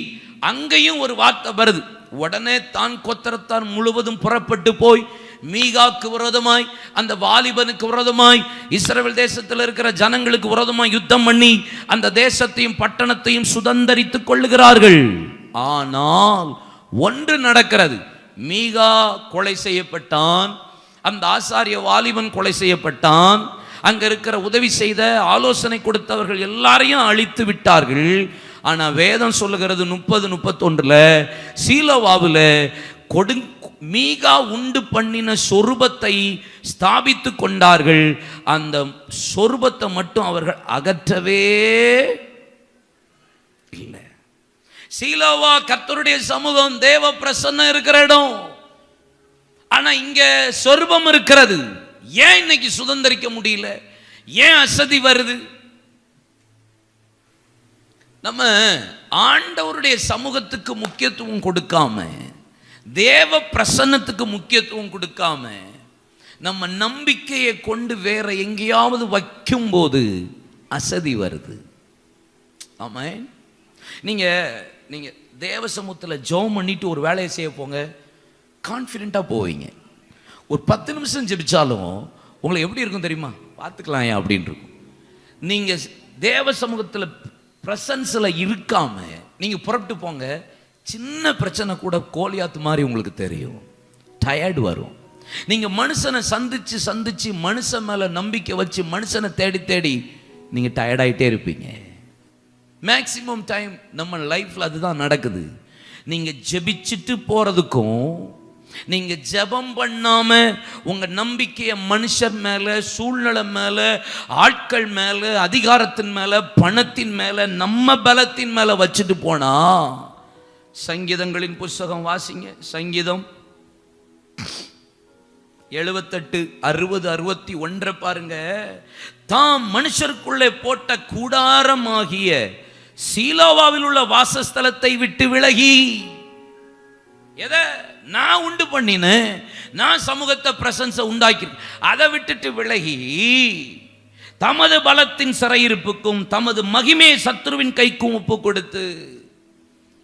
அங்கேயும் ஒரு வார்த்தை வருது. உடனே தான் கோத்திரத்தார் முழுவதும் புறப்பட்டு போய் மீகாக்கு விரோதமாய், அந்த வாலிபனுக்கு விரோதமாய், இஸ்ரவேல் தேசத்தில் இருக்கிற ஜனங்களுக்கு விரோதமாய் யுத்தம் பண்ணி அந்த தேசத்தையும் பட்டணத்தையும் சுதந்திரித்துக் கொள்ளுகிறார்கள். ஆனால் ஒன்று நடக்கிறது. மீகா கொலை செய்யப்பட்டான், அந்த ஆசாரிய வாலிபன் கொலை செய்யப்பட்டான், அங்க இருக்கிற உதவி செய்த ஆலோசனை கொடுத்தவர்கள் எல்லாரையும் அழித்து விட்டார்கள். ஆனா வேதம் சொல்லுகிறது 30-31 சீலோவாவில் மீகா உண்டு பண்ணின சொரூபத்தை ஸ்தாபித்து கொண்டார்கள். அந்த சொரூபத்தை மட்டும் அவர்கள் அகற்றவே இல்லை. சீலோவா கர்த்தருடைய சமூகம், தேவ பிரசன்னம் இருக்கிற இடம். ஆனா இங்க சொரூபம் இருக்கிறது. ஏன் இன்னைக்கு சுதந்தரிக்க முடியல? ஏன் அசதி வருது? நம்ம ஆண்டவருடைய சமூகத்துக்கு முக்கியத்துவம் கொடுக்காம, தேவ பிரசன்னத்துக்கு முக்கியத்துவம் கொடுக்காம, நம்ம நம்பிக்கையை கொண்டு வேற எங்கேயாவது வைக்கும் போது அசதி வருது. ஆமாம். நீங்க தேவ சமூகத்தில் ஜெபம் பண்ணிட்டு ஒரு வேலையை செய்ய போங்க, கான்ஃபிடென்ட்டா போவீங்க. ஒரு 10 நிமிஷம் ஜெபிச்சாலும் உங்களுக்கு எப்படி இருக்கும் தெரியுமா? பார்த்துக்கலாம் ஏன் அப்படின்னு இருக்கும். நீங்க தேவ சமூகத்தில் பிரசன்ஸ்ல இருக்காம நீங்க புறப்பட்டு போங்க, சின்ன பிரச்சனை கூட கோலியாத்து மாதிரி உங்களுக்கு தெரியும், டயர்டு வரும். நீங்க மனுஷனை சந்திச்சு மனுஷன் மேல நம்பிக்கை வச்சு மனுஷனை தேடி நீங்க டயர்டாயிட்டே இருப்பீங்க. மேக்சிமம் டைம் நம்ம லைஃப்ல அதுதான் நடக்குது. நீங்க ஜெபிச்சுட்டு போறதுக்கும் நீங்க ஜெபம் பண்ணாம உங்க நம்பிக்கையை மனுஷர் மேல, சூழ்நிலை மேல, ஆட்கள் மேல, அதிகாரத்தின் மேல, பணத்தின் மேல, நம்ம பலத்தின் மேல வச்சுட்டு போனா, சங்கீதங்களின் புஸ்தகம் வாசிங்க. சங்கீதம் 78, 60, 61 பாருங்க. தாம் மனுஷருக்குள்ளே போட்ட கூடாரமாகிய சீலோவாவில் உள்ள வாசஸ்தலத்தை விட்டு விலகி, எதை நான் உண்டு பண்ணினேன், நான் சமூகத்தை பிரசன்ஸை உண்டாக்கி, அதை விட்டுட்டு விலகி தமது பலத்தின் சிறையிருப்புக்கும் தமது மகிமையை சத்துருவின் கைக்கும் ஒப்பு கொடுத்து,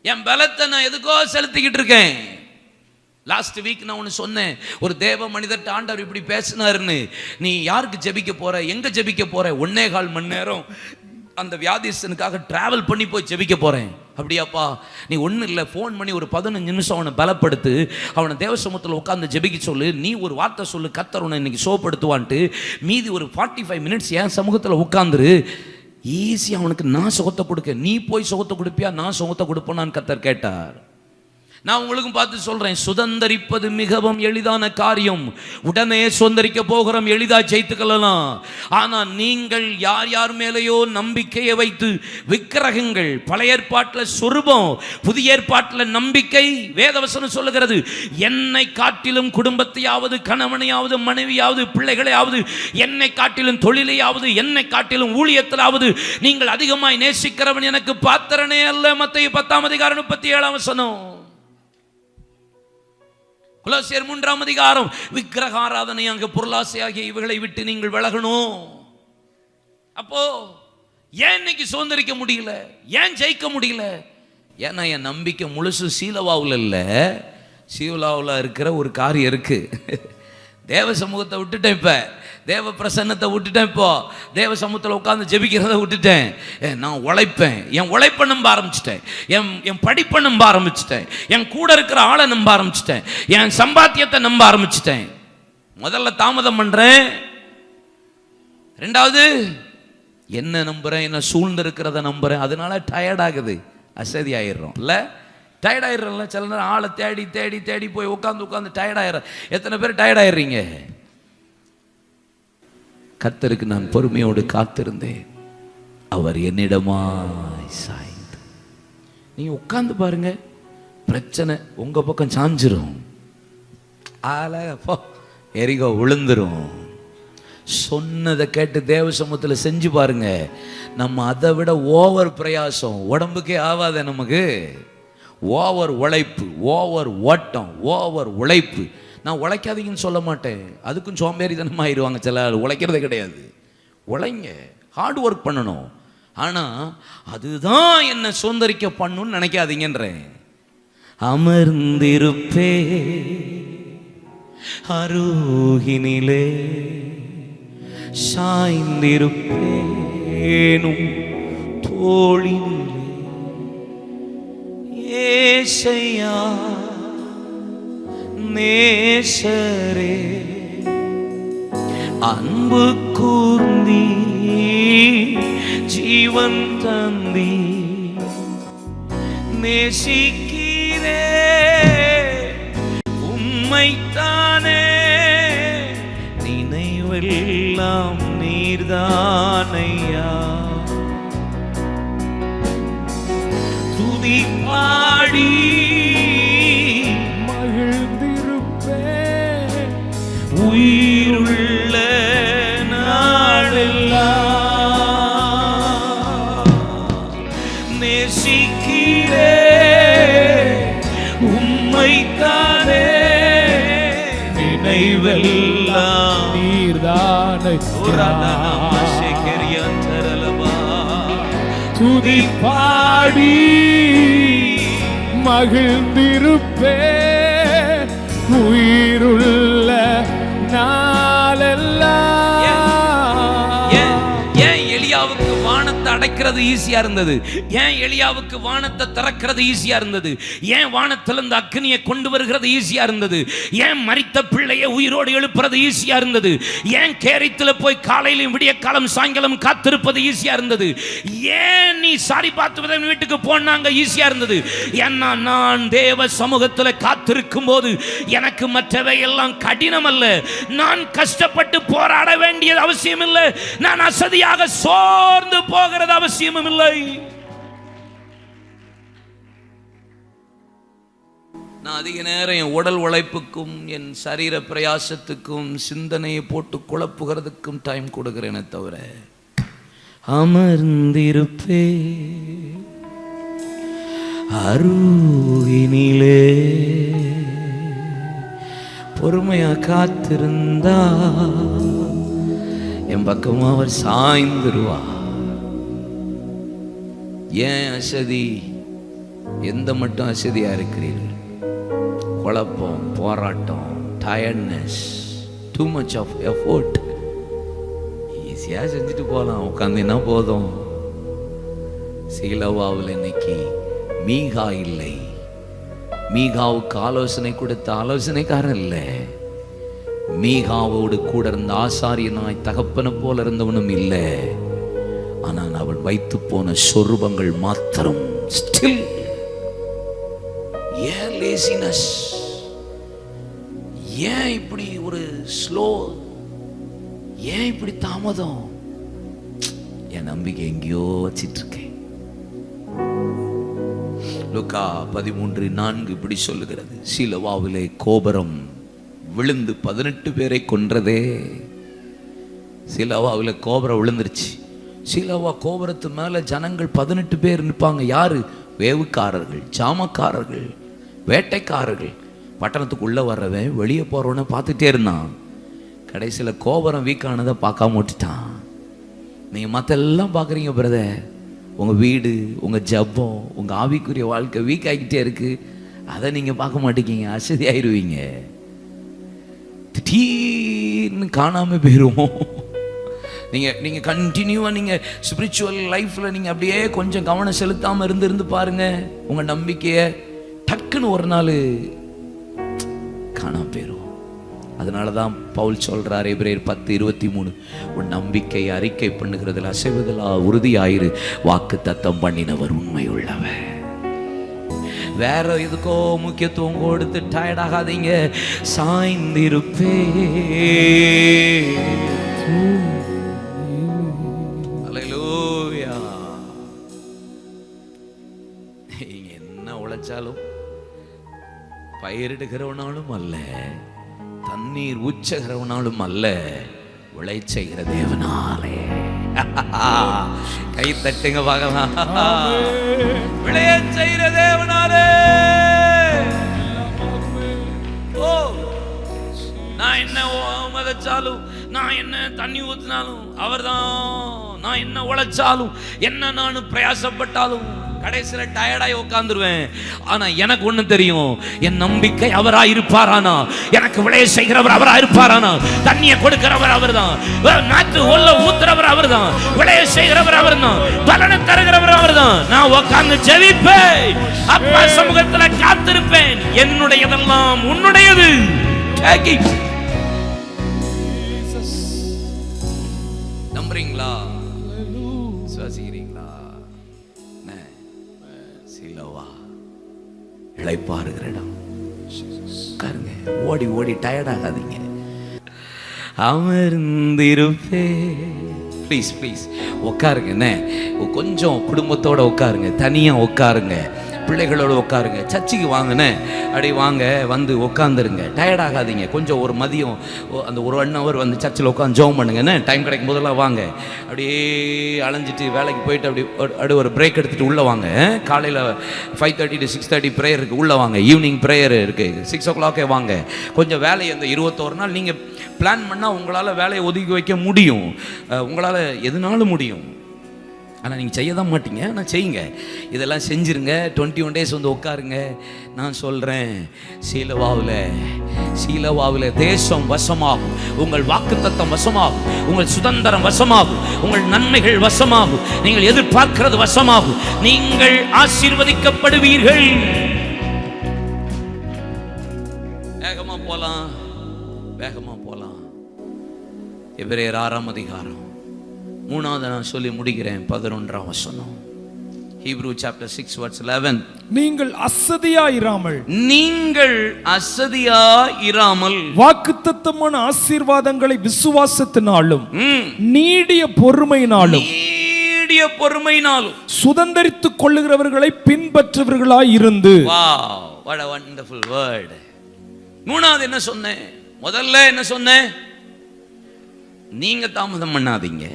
என் பலத்தை நான் எதுக்கோ செலுத்திக்கிட்டு இருக்கேன். லாஸ்ட் வீக் நான் ஒன்று சொன்னேன், ஒரு தேவ மனிதர்கிட்ட ஆண்டவர் இப்படி பேசினாருன்னு. நீ யாருக்கு ஜெபிக்க போற, எங்க ஜெபிக்க போற? 1.25 மணி நேரம் அந்த வியாதிஸ்தனுக்காக டிராவல் பண்ணி போய் ஜெபிக்க போறேன். அப்படியாப்பா, நீ ஒன்றும் இல்லை, ஃபோன் பண்ணி ஒரு 15 நிமிஷம் அவனை பலப்படுத்து, அவனை தேவ சமூகத்தில் உட்காந்து ஜெபிக்க சொல்லு, நீ ஒரு வார்த்தை சொல்லு, கர்த்தர் உன்னை இன்னைக்கு சோப்படுத்துவான்ட்டு மீதி ஒரு 45 மினிட்ஸ் என் சமூகத்தில் உட்காந்துரு. ஈஸி அவனுக்கு நான் சுகத்தை கொடுக்க. நீ போய் சுகத்தை கொடுப்பியா, நான் சுகத்தை கொடுப்பேன்னு கர்த்தர் கேட்டார். நான் உங்களுக்கும் பார்த்து சொல்றேன், சுதந்தரிப்பது மிகவும் எளிதான காரியம். உடனே சுதந்தரிக்க போகிறோம், எளிதா ஜெயித்துக்கலாம். ஆனா நீங்கள் யார் யார் மேலேயோ நம்பிக்கையை வைத்து, விக்கிரகங்கள், பழைய ஏற்பாட்டில் சொரூபம், புதிய ஏற்பாட்டில் நம்பிக்கை. வேதவசனம் சொல்லுகிறது, என்னை காட்டிலும் குடும்பத்தையாவது, கணவனையாவது, மனைவியாவது, பிள்ளைகளையாவது, என்னை காட்டிலும் தொழிலையாவது, என்னை காட்டிலும் ஊழியத்திலாவது நீங்கள் அதிகமாய் நேசிக்கிறவன் எனக்கு பாத்திரனே அல்ல. மத்தேயு 10:37. கொலோசியர் 3 விக்கிரக ஆராதனை, அங்க பொருளாசை ஆகிய இவைகளை விட்டு நீங்கள் விலகணும். அப்போ ஏன் இன்னைக்கு சுதந்திரிக்க முடியல, ஏன் ஜெயிக்க முடியல? ஏன்னா என் நம்பிக்கை முழுசு சீலோவாவில் இல்லை, சீலோவாவில் இருக்கிற ஒரு காரியம் இருக்கு. தேவ சமூகத்தை விட்டுட்டேன், இப்ப தேவ பிரசன்னத்தை விட்டுட்டேன், இப்போ தேவ சமூகத்தில் உட்கார்ந்து ஜெபிக்கிறத விட்டுட்டேன். நான் உழைப்பேன், என் உழைப்பை நம்ப ஆரம்பிச்சிட்டேன், என் படிப்பை நம்ப ஆரம்பிச்சிட்டேன், என் கூட இருக்கிற ஆளை நம்ப ஆரம்பிச்சிட்டேன், என் சம்பாத்தியத்தை நம்ப ஆரம்பிச்சிட்டேன். முதல்ல தாமதம் பண்றேன், ரெண்டாவது என்ன நம்புறேன், என்ன சூழ்ந்து இருக்கிறத நம்புறேன். அதனால டயர்ட் ஆகுது, அசதி ஆயிடுறோம் இல்ல, டயர்ட் ஆயிடுறோம்ல. சில நேரம் ஆளை தேடி தேடி தேடி போய் உட்காந்து டயர்ட் ஆயிடுறேன். எத்தனை பேர் டயர்ட் ஆயிடுறீங்க? கர்த்தருக்கு நான் பொறுமையோடு காத்திருந்தேன், அவர் என்னிடமாய் சாய்ந்து. நீங்க உட்கார்ந்து பாருங்க, பிரச்சனை உங்க பக்கம் சாஞ்சிரும், எரிகோ விழுந்துரும். சொன்னதை கேட்டு தேவ சமூகத்தில் செஞ்சு பாருங்க. நம்ம அதை விட ஓவர் பிரயாசம் உடம்புக்கே ஆகாத, நமக்கு ஓவர் உழைப்பு, ஓவர் ஓட்டம், ஓவர் உழைப்பு. நான் உழைக்காதீங்கன்னு சொல்ல மாட்டேன், அதுக்கும் சோம்பேறித்தனமாக ஆயிடுவாங்க சில. உழைக்கிறதே கிடையாது, உழைங்க, ஹார்ட் ஒர்க் பண்ணணும். ஆனால் அதுதான் என்ன சுதந்திரிக்க பண்ணணும்னு நினைக்காதீங்கன்றேன். அமர்ந்திருப்பே அருகினிலே, சாய்ந்திருப்பேனும் தோளினிலே, ஏசையா நேசரே அன்பு கூர்ந்தீ ஜீவன் தந்தீ நேசிக்கிறே உம்மைத்தானே நினைவெல்லாம் நீர்தானையா துதி பாடி மகிழ்ந்திருப்பேன் உயிருள்ள நாளெல்லாம் நேசிக்கிறே உம்மைத்தானே நினைவெல்லாம் நீர்தானை துதி பாடி மகிழ்ந்திருப்பேன் உயிருள்ள நாளெல்லாம். ஏன் எலியாவுக்கு வானத்தை அடைக்கிறது ஈஸியா இருந்தது? ஏன் எலியாவுக்கு வானத்தை திறக்கிறது ஈஸியா இருந்தது? ஏன் வானத்திலிருந்து அக்னியை கொண்டு வருகிறது ஈஸியா இருந்தது? ஏன் மரித்த பிள்ளையை உயிரோடு எழுப்புறது ஈஸியா இருந்தது? ஏன் கேரித்துல போய் காலையிலும் விடிய காலம் சாயங்காலம் காத்திருப்பது ஈஸியா இருந்தது? ஏன் நீ சாரி பார்த்து வீட்டுக்கு போனாங்க ஈஸியா இருந்தது? ஏன்னா நான் தேவ சமூகத்தில் காத்திருக்கும் போது எனக்கு மற்றவை எல்லாம் கடினம் அல்ல. நான் கஷ்டப்பட்டு போராட வேண்டியது அவசியம் இல்லை. நான் அசதியாக சோர்ந்து போகிறது அவசியமும் இல்லை. நான் அதிக நேரம் என் உடல் உழைப்புக்கும் என் சரீர பிரயாசத்துக்கும் சிந்தனையை போட்டு குழப்புகிறதுக்கும் டைம் கொடுக்கிறேனே தவிர அமர்ந்திருப்பே அருகினிலே பொறுமையா காத்திருந்தா என் பக்கமா அவர் சாய்ந்துருவா. ஏன் அசதி? எந்த மட்டும் அசதியா இருக்கிறீர்கள்? குழப்பம், போராட்டம், tiredness, too much of effort. ஈஸியா செஞ்சுட்டு போகலாம், உட்காந்துன்னா போதும். சீலோவாவில் இன்னைக்கு மீகா இல்லை. மீகாவுக்கு ஆலோசனை கொடுத்த ஆலோசனைக்காரன் இல்லை. மீகாவோடு கூட இருந்த ஆசாரியனாய் தகப்பனை போல இருந்தவனும் இல்லை. ஆனால் அவள் வைத்து போன சொரூபங்கள் மாத்திரம். ஸ்டில் ஏன் லேசினஸ்? ஏன் இப்படி ஒரு ஸ்லோ? ஏன் இப்படி தாமதம்? என் நம்பிக்கை எங்கேயோ வச்சிட்டு இருக்கேன். லூக்கா 13:4 இப்படி சொல்லுகிறது, சீலோவாவிலே கோபுரம் விழுந்து 18 பேரை கொன்றதே. சீலோவாவிலே கோபுரம் விழுந்துருச்சு. சீலோவா கோபுரத்து மேல ஜனங்கள் 18 பேர் நிற்பாங்க. யாரு? வேவுக்காரர்கள், ஜாமக்காரர்கள், வேட்டைக்காரர்கள். பட்டணத்துக்குள்ள வர்றவன் வெளியே போறவன பார்த்துட்டே இருந்தான். கடைசியில் கோபுரம் வீக்கானதை பார்க்காம விட்டுட்டான். நீங்க மற்ற எல்லாம் பார்க்குறீங்க பிரதர். உங்க வீடு, உங்க ஜப்பம், உங்க ஆவிக்குரிய வாழ்க்கை வீக் ஆகிக்கிட்டே இருக்கு. அதை நீங்க பார்க்க மாட்டேங்க, அசதி ஆயிடுவீங்க. திடீர்னு காணாம போயிடுவோம். நீங்க கண்டினியூவா நீங்க ஸ்பிரிச்சுவல் லைஃப்ல நீங்க அப்படியே கொஞ்சம் கவனம் செலுத்தாம இருந்து பாருங்க, உங்க நம்பிக்கைய டக்குன்னு ஒரு நாள் காணாம போயிடும். அதனாலதான் பவுல் சொல்றார் எபிரேயர் 10:23, உன் நம்பிக்கை அறிக்கை பண்ணுகிறதுல அசைவதில் உறுதியாயிரு, வாக்கு தத்தம் பண்ணினவர் உண்மை உள்ளவர். வேற எதுக்கோ முக்கியத்துவம் கொடுத்து டயர்ட் ஆகாதீங்க. சாய்ந்திருப்பே. அல்லேலூயா. நீங்க என்ன உழைச்சாலும் பயிரிடுகிறவனாலும் அல்ல, தண்ணீர் ஊற்றுகிறவனாலும் அல்ல, விளை செய்கிற தேவனாலே. கை தட்டுங்க பார்க்கலாம். விளைய செய்கிற தேவனாலே. ஓ, நான் என்ன மதச்சாலும், நான் என்ன தண்ணி ஊத்தினாலும் அவர்தான். நான் என்ன உழைச்சாலும், என்ன நான் பிரயாசப்பட்டாலும் கடைசியில டயர்டாய் உட்கார்ந்துருவேன். ஆனா எனக்கு ஒண்ணு தெரியும், என் நம்பிக்கை அவரா இருப்பாரானா, எனக்கு விளைய செய்கிறவர் அவரா இருப்பாரானா, தண்ணியை கொடுக்கிறவர் அவர்தான், நாற்று உள்ள ஊத்துறவர் அவர்தான், விளைய செய்கிறவர் அவர்தான், பலனை தருகிறவர் அவர்தான். நான் உட்கார்ந்து ஜெபிப்பேன், அப்பா சமூகத்துல காத்திருப்பேன். என்னுடையதெல்லாம் உன்னுடையது. நம்புறீங்களா? சுவாசிக்கிறீங்களா? சிலவா இளைப்பாறுகிற இடம். உட்காருங்க, ஓடி ஓடி டயர்ட் ஆகாதீங்க. அமர்ந்திருப்பே. ப்ளீஸ் ப்ளீஸ் உட்காருங்க. என்ன கொஞ்சம் குடும்பத்தோட உட்காருங்க, தனியா உட்காருங்க, பிள்ளைகளோட உட்காருங்க. சர்ச்சுக்கு வாங்கண்ணே, அப்படி வாங்க, வந்து உட்காந்துருங்க, டயர்ட் ஆகாதீங்க. கொஞ்சம் ஒரு மதியம் அந்த ஒரு 1 hour வந்து சர்ச்சில் உட்காந்து ஜெபம் பண்ணுங்கண்ணே. டைம் கிடைக்கும் போதெல்லாம் வாங்க. அப்படியே அலைஞ்சிட்டு வேலைக்கு போயிட்டு அப்படி ஒரு பிரேக் எடுத்துகிட்டு உள்ளே வாங்க. காலையில் 5:30 to 6:30 ப்ரேயர் இருக்குது, உள்ளே வாங்க. ஈவினிங் ப்ரேயர் இருக்குது, 6 o'clock வாங்க. கொஞ்சம் வேலையை அந்த 21 நாள் நீங்கள் பிளான் பண்ணால் உங்களால் வேலையை ஒதுக்கி வைக்க முடியும், உங்களால் எதுனாலும் முடியும். ஆனால் நீங்கள் செய்ய தான் மாட்டீங்க, ஆனால் செய்யுங்க. இதெல்லாம் செஞ்சுருங்க. 21 days வந்து உட்காருங்க. நான் சொல்கிறேன், சீலவாவில் தேசம் வசமாகும், உங்கள் வாக்குத்தத்தம் வசமாகும், உங்கள் சுதந்திரம் வசமாகும், உங்கள் நன்மைகள் வசமாகும், நீங்கள் எதிர்பார்க்கிறது வசமாகும், நீங்கள் ஆசீர்வதிக்கப்படுவீர்கள். வேகமாக போகலாம். எபிரேயர் 6ஆம் அதிகாரம் 3வது நான் சொல்லி முடிக்கிறேன், 11ஆம் வசனம். Hebrew chapter 6 verse 11. நீங்கள் அசதியாயிராமல் வாக்குத்தத்தமான ஆசீர்வாதங்களை விசுவாசத்தினாலும் நீடிய பொறுமையினாலும் சுதந்தரித்துக் கொள்ளுகிறவர்களை பின்பற்றுவர்களாய் இருந்து. Wow, what a wonderful word. 3வது என்ன சொன்னேன்? முதல்ல என்ன சொன்னேன்? நீங்க தாமதம் பண்ணாதீங்க,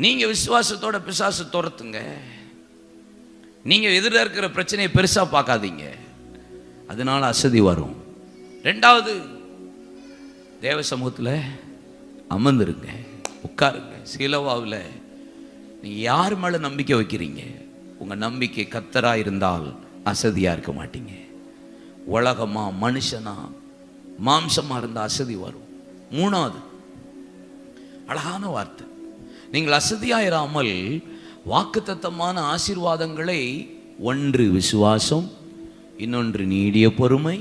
நீங்க விசுவாசத்தோட பிசாசு துரத்துங்க, நீங்க எதிர இருக்கிற பிரச்சனையை பெருசா பார்க்காதீங்க, அதனால அசதி வரும். 2வது, தேவ சமூகத்தில் அமர்ந்துருங்க, உட்காருங்க. சிலவாவில் நீங்க யார் மேல நம்பிக்கை வைக்கிறீங்க? உங்க நம்பிக்கை கர்த்தரா இருந்தால் அசதியா இருக்க மாட்டீங்க. உலகமா மனுஷனா மாம்சமா இருந்தா அசதி வரும். 3வது அழகான வார்த்தை, நீங்கள் அசதியாயிராமல் வாக்குத்தத்தமான ஆசீர்வாதங்களை, ஒன்று விசுவாசம், இன்னொன்று நீடிய பொறுமை,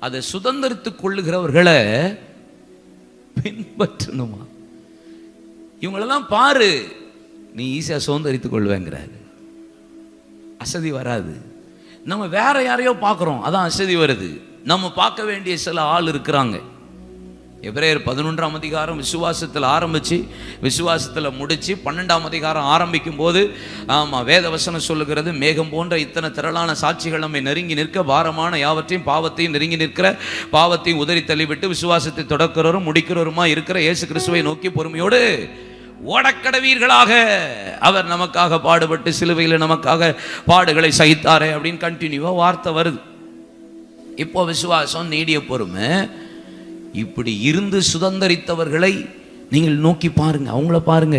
அதை சுதந்திரித்துக் கொள்ளுகிறவர்களை பின்பற்றணுமா? இவங்களெல்லாம் பாரு, நீ ஈஸியாக சுதந்திரித்துக் கொள்வேங்கிறாரு. அசதி வராது. நம்ம வேற யாரையோ பார்க்குறோம், அதான் அசதி வருது. நம்ம பார்க்க வேண்டிய சில ஆள் இருக்கிறாங்க. எபிரேயர் 11ஆம் அதிகாரம் விசுவாசத்தில் ஆரம்பித்து விசுவாசத்தில் முடித்து 12ஆம் அதிகாரம் ஆரம்பிக்கும் போது, ஆமாம், வேத வசனம் சொல்லுகிறது, மேகம் போன்ற இத்தனை திரளான சாட்சிகள் நம்மை நெருங்கி நிற்க, பாரமான யாவற்றையும் பாவத்தையும் நெருங்கி நிற்கிற, பாவத்தையும் உதறி தள்ளிவிட்டு விசுவாசத்தை தொடக்கிறவரும் முடிக்கிறவருமா இருக்கிற இயேசு கிறிஸ்துவை நோக்கி பொறுமையோடு ஓடக்கடவீர்களாக, அவர் நமக்காக பாடுபட்டு சிலுவையில் நமக்காக பாடுகளை சகித்தாரே அப்படின்னு கண்டினியூவாக வார்த்தை வருது. இப்போ விசுவாசம், நீடிய பொறுமை, இப்படி இருந்து சுதந்தரித்தவர்களை நீங்கள் நோக்கி பாருங்க, அவங்கள பாருங்க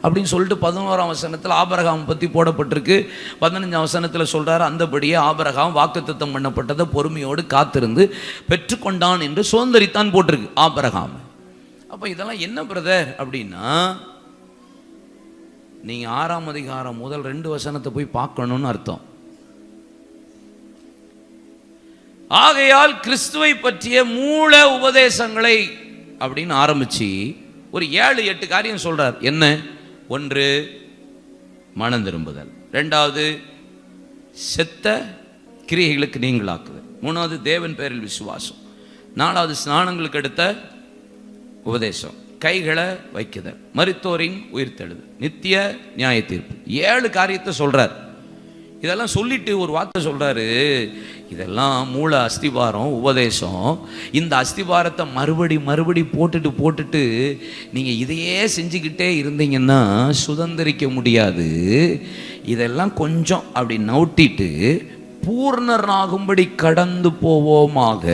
அப்படின்னு சொல்லிட்டு 11ஆம் வசனத்தில் ஆபிரகாம் பற்றி போடப்பட்டிருக்கு. 15ஆம் வசனத்தில் சொல்றாரு, அந்தபடியே ஆபிரகாம் வாக்குத்தத்தம் பண்ணப்பட்டதை பொறுமையோடு காத்திருந்து பெற்றுக்கொண்டான் என்று சுதந்தரித்தான் போட்டிருக்கு ஆபிரகாம். அப்போ இதெல்லாம் என்ன பிரதர் அப்படின்னா, நீங்க 6ஆம் அதிகாரம் முதல் 2 வசனத்தை போய் பார்க்கணும்னு அர்த்தம். ஆகையால் கிறிஸ்துவை பற்றிய மூல உபதேசங்களை அப்படின்னு ஆரம்பிச்சு ஒரு 7-8 காரியம் சொல்றார். என்ன? 1, மனம் திரும்புதல். 2வது, செத்த கிரியைகளுக்கு நீங்களாக்குதல். 3வது, தேவன் பேரில் விசுவாசம். 4வது, ஸ்நானங்களுக்கு எடுத்த உபதேசம். கைகளை வைக்குதல், மரித்தோரின் உயிர்த்தெழுதல், நித்திய நியாய தீர்ப்பு. 7 காரியத்தை சொல்றார். இதெல்லாம் சொல்லிட்டு ஒரு வார்த்தை சொல்றாரு, இதெல்லாம் மூல அஸ்திபாரம் உபதேசம். இந்த அஸ்திபாரத்தை மறுபடி போட்டுட்டு நீங்க இதையே செஞ்சுக்கிட்டே இருந்தீங்கன்னா சுதந்திரிக்க முடியாது. இதெல்லாம் கொஞ்சம் அப்படி நவுட்டிட்டு பூர்ணராகும்படி கடந்து போவோமாக.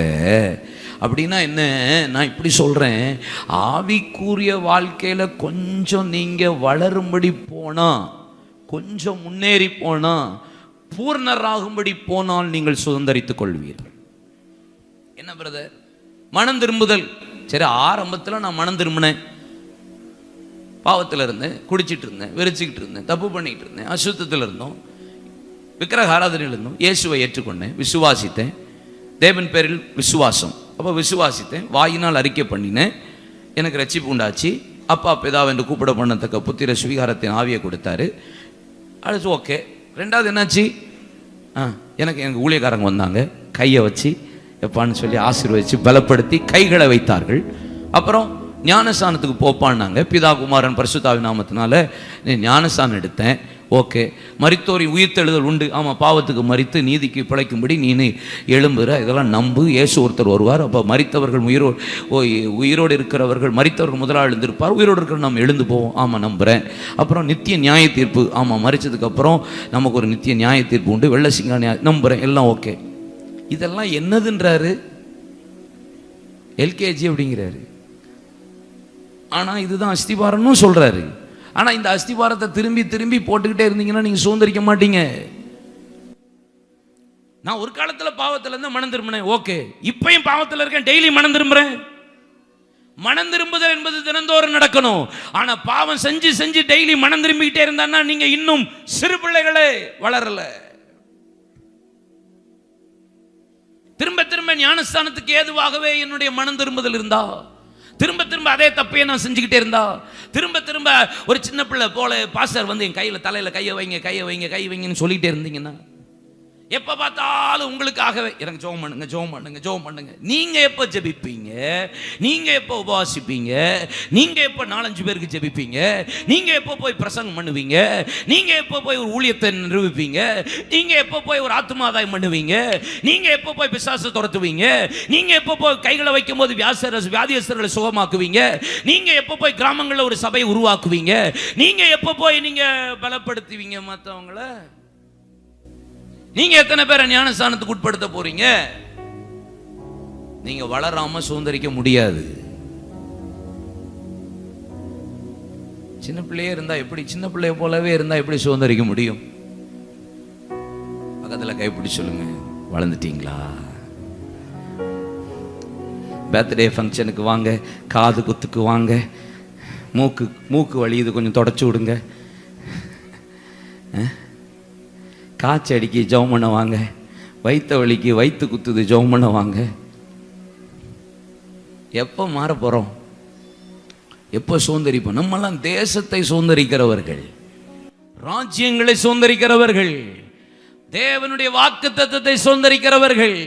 அப்படின்னா என்ன? நான் இப்படி சொல்றேன், ஆவிக்குரிய வாழ்க்கையில கொஞ்சம் நீங்க வளரும்படி போனா கொஞ்சம் முன்னேறி போனா பூர்ணராகும்படி போனால் நீங்கள் சுதந்தரித்துக் கொள்வீர்கள். என்ன பிரதர் மனம் திரும்புதல்? சரி, ஆரம்பத்தில் நான் மனம் திரும்பினேன், பாவத்தில் இருந்தேன், குடிச்சிட்டு இருந்தேன், வெறிச்சிக்கிட்டு இருந்தேன், தப்பு பண்ணிக்கிட்டு இருந்தேன், அசுத்தத்தில் இருந்தோம், விக்கிரக ஆராதனையில் இருந்தோம். இயேசுவை ஏற்றுக்கொண்டேன், விசுவாசித்தேன், தேவன் பேரில் விசுவாசம். அப்போ விசுவாசித்தேன், வாயினால் அறிக்கை பண்ணினேன், எனக்கு ரட்சிப்பு உண்டாச்சு. அப்பா பிதாவை என்று கூப்பிட பண்ணத்தக்க புத்திர சுவீகாரத்தின் ஆவியை கொடுத்தாரு. அது ஓகே. ரெண்டாவது என்னாச்சு? எனக்கு எங்கள் ஊழியக்காரங்க வந்தாங்க, கையை வச்சு எப்பான்னு சொல்லி ஆசீர்வதிச்சு பலப்படுத்தி கைகளை வைத்தார்கள். அப்புறம் ஞானஸ்தானத்துக்கு போப்பான்னாங்க. பிதா குமாரன் பரிசுத்தாவி நாமத்தினால ஞானஸ்தானம் எடுத்தேன். ஓகே. மரித்தோரின் உயிர்த்தெழுதல் உண்டு. ஆமாம், பாவத்துக்கு மரித்து நீதிக்கு பிழைக்கும்படி நீ எழும்புற, இதெல்லாம் நம்பு. இயேசு ஒருத்தர் வருவார். அப்போ மரித்தவர்கள் உயிரோடு இருக்கிறவர்கள், மரித்தவர்கள் முதலாக எழுந்திருப்பார், உயிரோடு இருக்கிற நம்ம எழுந்து போவோம். ஆமாம், நம்புகிறேன். அப்புறம் நித்திய நியாய தீர்ப்பு. ஆமாம், மரிச்சதுக்கப்புறம் நமக்கு ஒரு நித்திய நியாய தீர்ப்பு உண்டு, வெள்ள சிங்கா நியாயம், நம்புகிறேன். எல்லாம் ஓகே. இதெல்லாம் என்னதுன்றாரு? எல்கேஜி அப்படிங்கிறாரு. ஆனால் இதுதான் அஸ்திபாரம்னு சொல்கிறாரு. ஆனால் இந்த அஸ்திபாரத்தை திரும்பி திரும்பி போட்டுக்கிட்டே இருந்தீங்கன்னா நீங்கள் சுதந்திரிக்க மாட்டீங்க. நான் ஒரு காலத்தில் பாவத்தில் இருந்து மனம் திரும்பினேன், ஓகே. இப்பயும் பாவத்தில் இருக்கேன், டெய்லி மனம் திரும்புகிறேன். மனம் திரும்புதல் என்பது தினந்தோறும் நடக்கணும். ஆனால் பாவம் செஞ்சு செஞ்சு டெய்லி மனம் திரும்பிக்கிட்டே இருந்தான்னா நீங்கள் இன்னும் சிறு பிள்ளைகளே, வளரல. திரும்ப திரும்ப ஞானஸ்தானத்துக்கு ஏதுவாகவே என்னுடைய மனம் திரும்புதல் இருந்தா, திரும்ப திரும்ப அதே தப்பையே நான் செஞ்சுக்கிட்டே இருந்தா, திரும்ப திரும்ப ஒரு சின்ன பிள்ளை போல பாஸ்டர் வந்து என் கையில் தலையில் கையை வைங்க கையை வைங்க கை வைங்கன்னு சொல்லிகிட்டே இருந்தீங்கன்னா, எப்போ பார்த்தாலும் உங்களுக்காகவே எனக்கு ஜெபம் பண்ணுங்க ஜெபம் பண்ணுங்க ஜெபம் பண்ணுங்க. நீங்கள் எப்போ ஜெபிப்பீங்க? நீங்கள் எப்போ உபவாசிப்பீங்க? நீங்கள் எப்போ 4-5 பேருக்கு ஜெபிப்பீங்க? நீங்கள் எப்போ போய் பிரசங்கம் பண்ணுவீங்க? நீங்கள் எப்போ போய் ஒரு ஊழியத்தை நிரூபிப்பீங்க? நீங்கள் எப்போ போய் ஒரு ஆத்மாதாயம் பண்ணுவீங்க? நீங்கள் எப்போ போய் பிசாசை துரத்துவீங்க? நீங்கள் எப்போ போய் கைகளை வைக்கும் போது வியாதியஸ்தர்களை சுகமாக்குவீங்க? நீங்கள் எப்போ போய் கிராமங்களில் ஒரு சபையை உருவாக்குவீங்க? நீங்கள் எப்போ போய் நீங்கள் பலப்படுத்துவீங்க மற்றவங்கள? நீங்க எத்தனை பேரை ஞானஸ்தானத்துக்கு உட்படுத்த போறீங்க? நீங்க வளராம சுதந்திரிக்க முடியாது. சின்ன பிள்ளையே இருந்தா எப்படி, சின்ன பிள்ளைய போலவே இருந்தா எப்படி சுதந்திரிக்க முடியும்? பக்கத்துல கைப்பிடி சொல்லுங்க, வளர்ந்துட்டீங்களா? பர்த்டே ஃபங்க்ஷனுக்கு வாங்க, காது குத்துக்கு வாங்க, மூக்கு வலியுது கொஞ்சம் தொடச்சு விடுங்க, காய்ச்சி அடிக்கி ஜெபம் பண்ண வாங்க, வயிற்று வலிக்கு வயிற்று குத்துது ஜெபம் பண்ண வாங்க. எப்போ மாற போகிறோம்? எப்போ சுதந்திரிப்போம்? நம்மெல்லாம் தேசத்தை சுதந்திரிக்கிறவர்கள், ராஜ்யங்களை சுதந்திரிக்கிறவர்கள், தேவனுடைய வாக்குத்தத்தத்தை சுதந்திரிக்கிறவர்கள்.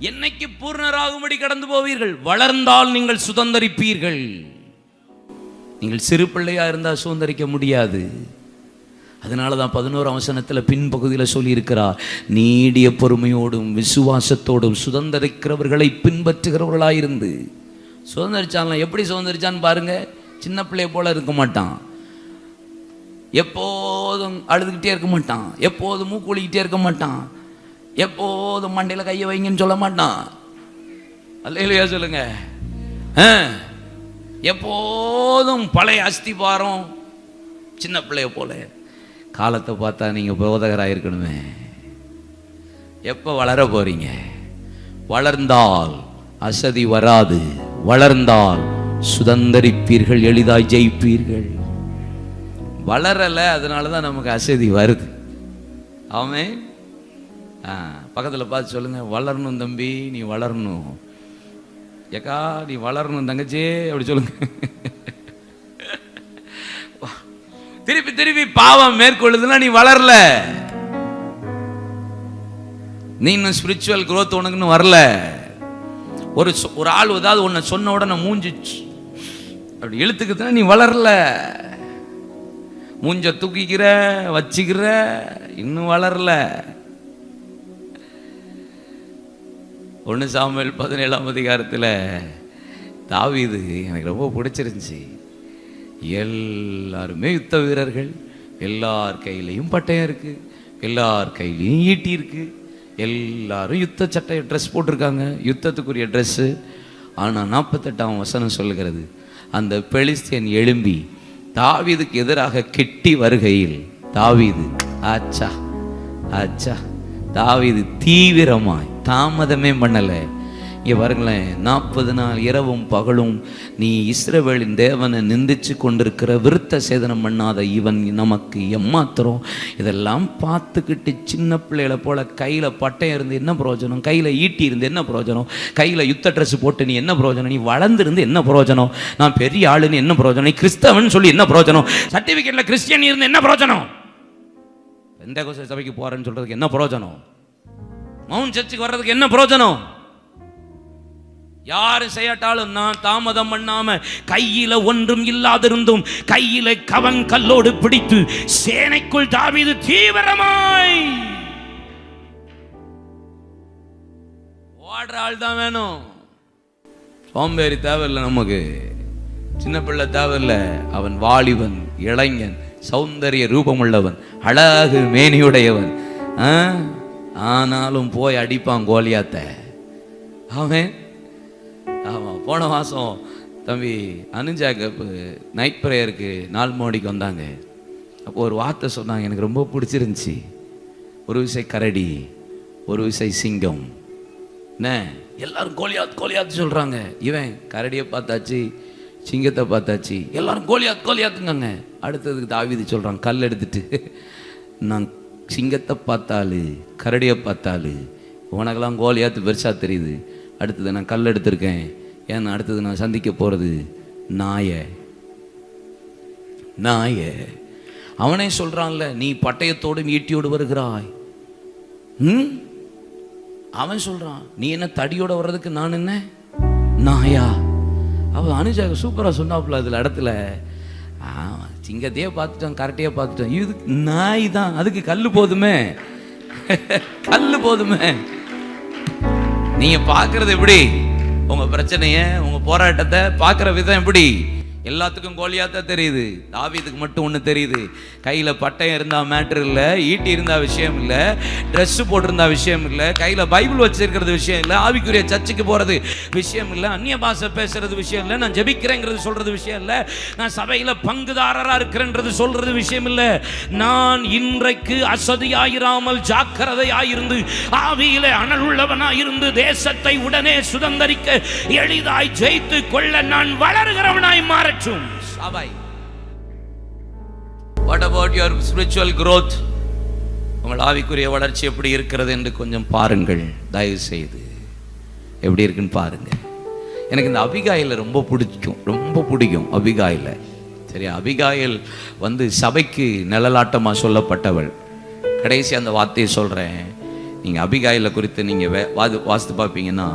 என்னைக்கு பூர்ணராகும்படி கடந்து போவீர்கள்? வளர்ந்தால் நீங்கள் சுதந்திரிப்பீர்கள். நீங்கள் சிறு பிள்ளையா இருந்தால் சுதந்திரிக்க முடியாது. அதனால தான் 11ஆம் வசனத்தில் பின்பகுதியில் சொல்லியிருக்கிறார், நீடிய பொறுமையோடும் விசுவாசத்தோடும் சுதந்திரிக்கிறவர்களை பின்பற்றுகிறவர்களாயிருந்து. சுதந்திரிச்சான். எப்படி சுதந்திரிச்சான்னு பாருங்க. சின்ன பிள்ளைய போல இருக்க மாட்டான், எப்போதும் அழுதுகிட்டே இருக்க மாட்டான், எப்போதும் மூக்குளிக்கிட்டே இருக்க மாட்டான், எப்போதும் மண்டையில் கையை வைங்கன்னு சொல்ல மாட்டான். அல்லேலூயா சொல்லுங்க. எப்போதும் பழைய அஸ்திபாரம், சின்ன பிள்ளைய போல. காலத்தை பார்த்தா நீங்கள் போதகராக இருக்கணுமே. எப்போ வளர போறீங்க? வளர்ந்தால் அசதி வராது, வளர்ந்தால் சுதந்திரிப்பீர்கள், எளிதாய் ஜெயிப்பீர்கள். வளரலை, அதனால தான் நமக்கு அசதி வருது. ஆமென். பக்கத்தில் பார்த்து சொல்லுங்க, வளரணும் தம்பி, நீ வளரணும். ஏக்கா நீ வளரணும் தங்கச்சி, அப்படி சொல்லுங்க. திருப்பி திருப்பி பாவம் மேற்கொள்ளுதுன்னா நீ வளரல, நீ இன்னும் ஸ்பிரிச்சுவல் growth உனக்குன்னு வரல. ஒரு ஆள் ஏதாவது ஒன்று சொன்ன உடனே மூஞ்சி அப்படி இழுத்துக்குதுன்னா நீ வளரல. மூஞ்ச தூக்கிக்கிற வச்சுக்கிற, இன்னும் வளரல. 1 சாமுவேல் 17ஆம் அதிகாரத்தில் தாவீது எனக்கு ரொம்ப பிடிச்சிருந்துச்சு. எல்லாருமே யுத்த வீரர்கள், எல்லார் கையிலையும் பட்டயம் இருக்கு, எல்லார் கையிலையும் ஈட்டி இருக்கு, எல்லாரும் யுத்த சட்டை ட்ரெஸ் போட்டிருக்காங்க, யுத்தத்துக்குரிய ட்ரெஸ்ஸு. ஆனால் 48ஆம் வசனம் சொல்லுகிறது, அந்த பெலிஸ்தியன் எழும்பி தாவீதுக்கு எதிராக கெட்டி வருகையில் தாவீது ஆச்சா ஆச்சா தாவீது தீவிரமாய் தாமதமே பண்ணல. இங்க பாருங்களேன், 40 நாள் இரவும் பகலும் நீ இஸ்ரவேலின் தேவனை நிந்திச்சு கொண்டிருக்கிற, விருத்த சேதனம் பண்ணாத இவன் நமக்கு எம்மாத்திரம். இதெல்லாம் பார்த்துக்கிட்டு சின்ன பிள்ளைகளை போல கையில் பட்டம் இருந்து என்ன பிரயோஜனம், கையில் ஈட்டி இருந்து என்ன பிரயோஜனம், கையில் யுத்த ட்ரெஸ் போட்டு நீ என்ன பிரயோஜனம், நீ வளர்ந்துருந்து என்ன பிரயோஜனம், நான் பெரிய ஆளுன்னு என்ன பிரயோஜனம், நீ கிறிஸ்தவன் சொல்லி என்ன பிரயோஜனம், சர்டிஃபிகேட்ல கிறிஸ்டியன் இருந்து என்ன பிரயோஜனம், பெந்தேகோஸ்தே சபைக்கு போறேன்னு சொல்றதுக்கு என்ன பிரயோஜனம், மவுண்ட் சர்ச்சுக்கு வர்றதுக்கு என்ன பிரயோஜனம்? யாரு செய்யட்டாலும் நான் தாமதம் பண்ணாம கையில ஒன்றும் இல்லாதிருந்தும் கையில கவன் கல்லோடு பிடித்து சேனைக்குள் தாவீது தீவிரமாய் ஓடுற ஆள் தான் வேணும். சோம்பேறி தேவையில்லை, நமக்கு சின்ன பிள்ளை தேவையில்லை. அவன் வாலிபன், இளைஞன், சௌந்தரிய ரூபமுள்ளவன், அழகு மேனியுடையவன். ஆனாலும் போய் அடிப்பான் கோலியாத்த. அவன் ஆமாம், போன மாதம் தம்பி அனுஜாக்கு நைட் ப்ரேயருக்கு 4 மணிக்கு வந்தாங்க. அப்போ ஒரு வார்த்தை சொன்னாங்க, எனக்கு ரொம்ப பிடிச்சிருந்துச்சி. ஒரு விசை கரடி, ஒரு விசை சிங்கம். என்ன எல்லாரும் கோலியாத் கோலியாத் சொல்கிறாங்க. இவன் கரடியை பார்த்தாச்சு, சிங்கத்தை பார்த்தாச்சு, எல்லாரும் கோலியாத் கோலியாத்துங்க. அடுத்ததுக்கு தாவீது சொல்கிறான், கல் எடுத்துட்டு, நான் சிங்கத்தை பார்த்தாலு கரடியை பார்த்தாலு உனக்கெல்லாம் கோலியாத்து பெருசாக தெரியுது. அடுத்தது நான் கல் எடுத்திருக்கேன், ஏன்னா அடுத்தது நான் சந்திக்க போகிறது நாயை. அவனே சொல்கிறான்ல, நீ பட்டயத்தோடும் ஈட்டியோடு வருகிறாய். அவன் சொல்கிறான், நீ என்ன தடியோட வர்றதுக்கு நான் என்ன நாயா? அவன் அனுஜாக சூப்பராக சொன்னாப்புல அதில் இடத்துல, சிங்கத்தையே பார்த்துட்டான், கரெக்டையே பார்த்துட்டான், இதுக்கு நாய் தான், அதுக்கு கல் போதுமே, கல் போதுமே. நீங்க பார்க்கறது எப்படி, உங்க பிரச்சனைய உங்க போராட்டத்தை பார்க்குற விதம் எப்படி? எல்லாத்துக்கும் கோலியாத்தான் தெரியுது. தாவீதுக்கு மட்டும் ஒன்று தெரியுது, கையில் பட்டயம் இருந்தால் மேட்ரு இல்லை, ஈட்டி இருந்தால் விஷயம் இல்லை, ட்ரெஸ்ஸு போட்டிருந்தா விஷயம் இல்லை, கையில் பைபிள் வச்சிருக்கிறது விஷயம் இல்லை, ஆவிக்குரிய சர்ச்சுக்கு போகிறது விஷயம் இல்லை, அந்நிய பாஷை பேசுறது விஷயம் இல்லை, நான் ஜெபிக்கிறேங்கிறது சொல்கிறது விஷயம் இல்லை, நான் சபையில் பங்குதாரராக இருக்கிறேன்றது சொல்கிறது விஷயம் இல்லை. நான் இன்றைக்கு அசதியாயிராமல் ஜாக்கிரதையாயிருந்து ஆவியிலே அனல் உள்ளவனாயிருந்து தேசத்தை உடனே சுதந்தரிக்க எளிதாய் ஜெயித்து கொள்ள நான் வளருகிறவனாய் மாற. What about your spiritual growth? உங்கள் ஆவிக்குரிய வளர்ச்சி எப்படி இருக்கிறது என்று கொஞ்சம் பாருங்கள் தயவு செய்து. எப்படி இருக்குன்னு பாருங்க. எனக்கு இந்த அபிகாயில ரொம்ப பிடிக்கும் அபிகாயில. சரியா, அபிகாயில் சபைக்கு நிழலாட்டமா சொல்லப்பட்டவள். கடைசி அந்த வார்த்தையை சொல்றேன். நீங்க அபிகாயில குறித்து நீங்க வாசித்து பார்ப்பீங்கன்னா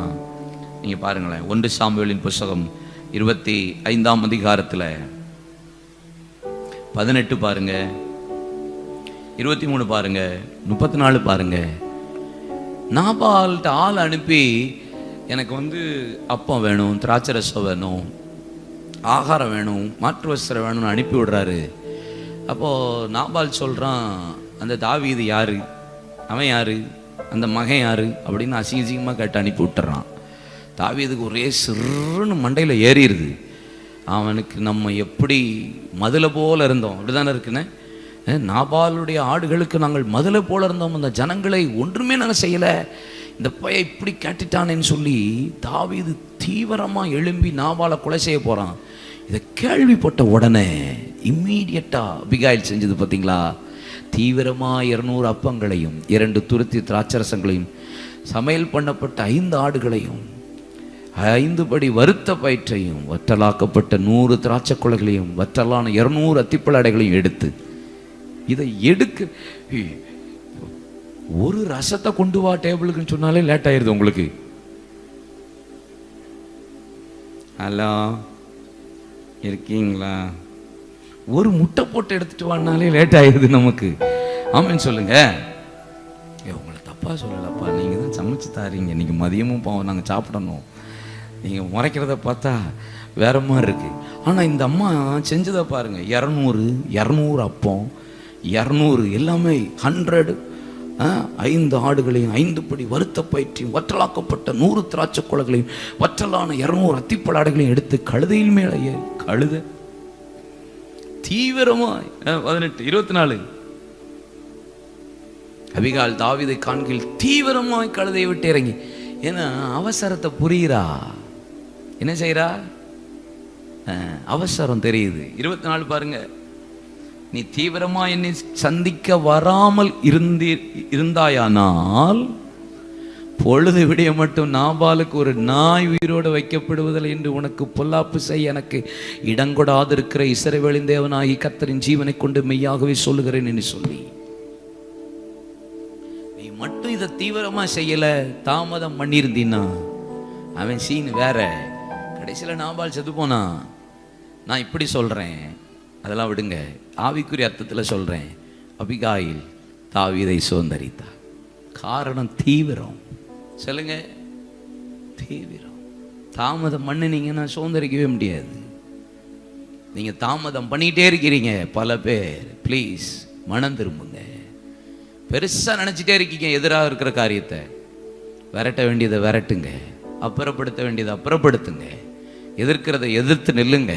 நீங்க பாருங்களேன், 1 சாமுவேலின் புத்தகம் 25ஆம் அதிகாரத்தில் 18 பாருங்க, 23 பாருங்க, 34 பாருங்க. நாபால்கிட்ட ஆள் அனுப்பி எனக்கு அப்பம் வேணும், திராட்சை ரசம் வேணும், ஆகாரம் வேணும், மாற்று வஸ்திரம் வேணும்னு அனுப்பி விடுறாரு. அப்போது நாபால் சொல்கிறான், அந்த தாவீது யாரு, அவன் யாரு, அந்த மகன் யாரு அப்படின்னு அசிங்கமாக கேட்டு அனுப்பி விட்டுறான். தாவீதுக்கு ஒரே சிறுன்னு மண்டையில் ஏறிடுது. அவனுக்கு நம்ம எப்படி மதுளை போல இருந்தோம், அப்படிதானே இருக்குன்னு, நாபாலுடைய ஆடுகளுக்கு நாங்கள் மதுளை போல இருந்தோம், அந்த ஜனங்களை ஒன்றுமே நாங்கள் செய்யலை, இந்த பையன் இப்படி கேட்டுட்டானேன்னு சொல்லி தாவீது தீவிரமாக எழும்பி நாபாலை கொலை செய்ய போகிறான். இதை கேள்விப்பட்ட உடனே இம்மீடியட்டாக அபிகாயில் செஞ்சது பார்த்தீங்களா, தீவிரமாக 200 அப்பங்களையும் 2 துருத்தி திராட்சரசங்களையும் சமையல் பண்ணப்பட்ட 5 ஆடுகளையும் 5 படி வறுத்த பயிற்றையும் வற்றலாக்கப்பட்ட 100 திராட்சை குலைகளையும் வற்றலான 200 அத்திப்பழ அடைகளையும் எடுத்து இதை ஒரு ரசத்தை கொண்டு வா டேபிளுக்குன்னு சொன்னாலே லேட் ஆயிருது உங்களுக்கு. ஹலோ இருக்கீங்களா? ஒரு முட்டை போட்டு எடுத்துட்டு வானாலே லேட் ஆயிருது நமக்கு. ஆமான்னு சொல்லுங்க. உங்களை தப்பா சொல்லலப்பா, நீங்க தான் சமைச்சு தாரீங்க, இன்னைக்கு மதியமும் பாவம் நாங்கள் சாப்பிடணும், நீங்கள் முறைக்கிறத பார்த்தா வேற மாதிரி இருக்கு. ஆனால் இந்த அம்மா செஞ்சதை பாருங்க, 200 அப்பம், 200 எல்லாமே 100, 5 ஆடுகளையும் 5 படி வறுத்த பயிற்றையும் வற்றலாக்கப்பட்ட 100 திராட்சை குலைகளையும் வற்றலான 200 அத்திப்பழ ஆடுகளையும் எடுத்து கழுதையில் மேலே கழுத தீவிரமா 18 24 அபிகால் தாவீதை காண்கையில் தீவிரமாய் கழுதையை விட்டு இறங்கி, ஏன்னா அவசரத்தை புரியுறா, என்ன செய்யறா, அவசரம் தெரியுது. 24 பாருங்க, நீ தீவிரமா என்னை சந்திக்க வராமல் இருந்தாயானால் பொழுது விடிய மட்டும் நாபாலுக்கு ஒரு நாய் உயிரோடு வைக்கப்படுவதில்லை என்று உனக்கு பொல்லாப்பு செய்ய எனக்கு இடங்கொடாதிருக்கிற இஸ்ரவேலின் தேவனாகி கர்த்தரின் ஜீவனை கொண்டு மெய்யாகவே சொல்லுகிறேன் என்று சொல்லி, நீ மட்டும் இதை தீவிரமா செய்யல, தாமதம் பண்ணியிருந்தீன்னா அவன் சீன் வேற. கடைசியில் நாபால் செத்து போனா. நான் இப்படி சொல்றேன், அதெல்லாம் விடுங்க, ஆவிக்குரிய அர்த்தத்தில் சொல்றேன். அபிகாயில் தாவீதை சுதந்தரித்தா. காரணம் தீவிரம். சொல்லுங்க, தீவிரம். தாமதம் பண்ணினீங்கன்னா சுதந்தரிக்கவே முடியாது. நீங்க தாமதம் பண்ணிட்டே இருக்கிறீங்க. பல பேர் ப்ளீஸ் மனம் திரும்புங்க. பெருசா நினைச்சிட்டே இருக்கீங்க எதிராக இருக்கிற காரியத்தை. விரட்ட வேண்டியதை விரட்டுங்க, அப்புறப்படுத்த வேண்டியதை அப்புறப்படுத்துங்க, எதிர்க்கிறதை எதிர்த்து நில்லுங்க.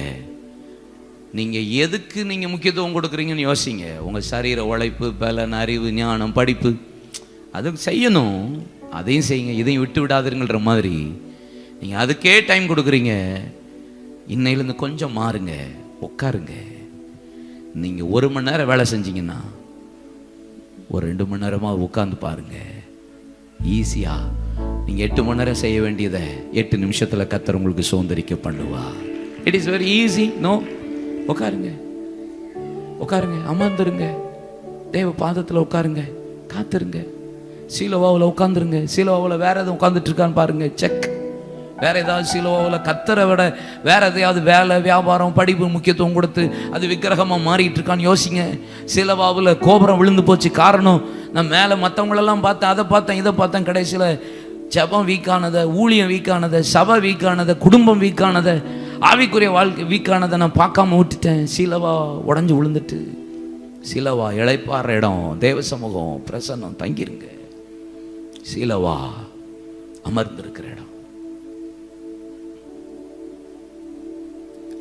நீங்க எதுக்கு நீங்க முக்கியத்துவம் கொடுக்குறீங்கன்னு யோசிங்க. உங்க சரீர உழைப்பு, பலன், அறிவு, ஞானம், படிப்பு, அதுக்கு செய்யணும், அதையும் செய்யுங்க. இதையும் விட்டு விடாதுங்கிற மாதிரி நீங்க அதுக்கே டைம் கொடுக்குறீங்க. இன்னையிலேருந்து கொஞ்சம் மாறுங்க, உட்காருங்க. நீங்க 1 மணி நேரம் வேலை செஞ்சீங்கன்னா ஒரு 2 மணி நேரமா உட்கார்ந்து பாருங்க. ஈஸியா நீங்க 8 மணி நேரம் செய்ய வேண்டியதை 8 நிமிஷத்துல கர்த்தர் உங்களுக்கு சுதந்தரிக்க பண்ணுவா. It is very easy. No, உட்காருங்க, உட்காருங்க, அமர்ந்துருங்க, தேவ பாதத்தில் உட்காருங்க, காத்துருங்க. சீலோவாவில் உட்காந்துருங்க. சீலோவாவில் வேற எதுவும் உட்காந்துட்டு இருக்கான்னு பாருங்க, செக். வேற ஏதாவது சீலோவாவில் கத்தரை விட வேற எதையாவது வேலை, வியாபாரம், படிப்பு முக்கியத்துவம் கொடுத்து அது விக்கிரகமாக மாறிட்டு இருக்கான்னு யோசிங்க. சீலோவாவில் கோபுரம் விழுந்து போச்சு. காரணம், நான் மேலே மற்றவங்களெல்லாம் பார்த்தேன், அதை பார்த்தேன், இதை பார்த்தேன். கடைசியில் ஜபம் வீக்கானதை, ஊழியம் வீக்கானதை, சபை வீக்கானதை, குடும்பம் வீக்கானதை, ஆவிக்குரிய வாழ்க்கை வீக்கானதை நான் பார்க்காம விட்டுட்டேன். சீலவா உடஞ்சி விழுந்துட்டு. சீலவா இளைப்பாற இடம், தேவ சமூகம், பிரசன்னம், தங்கிருங்க. சீலவா அமர்ந்திருக்கிற இடம்.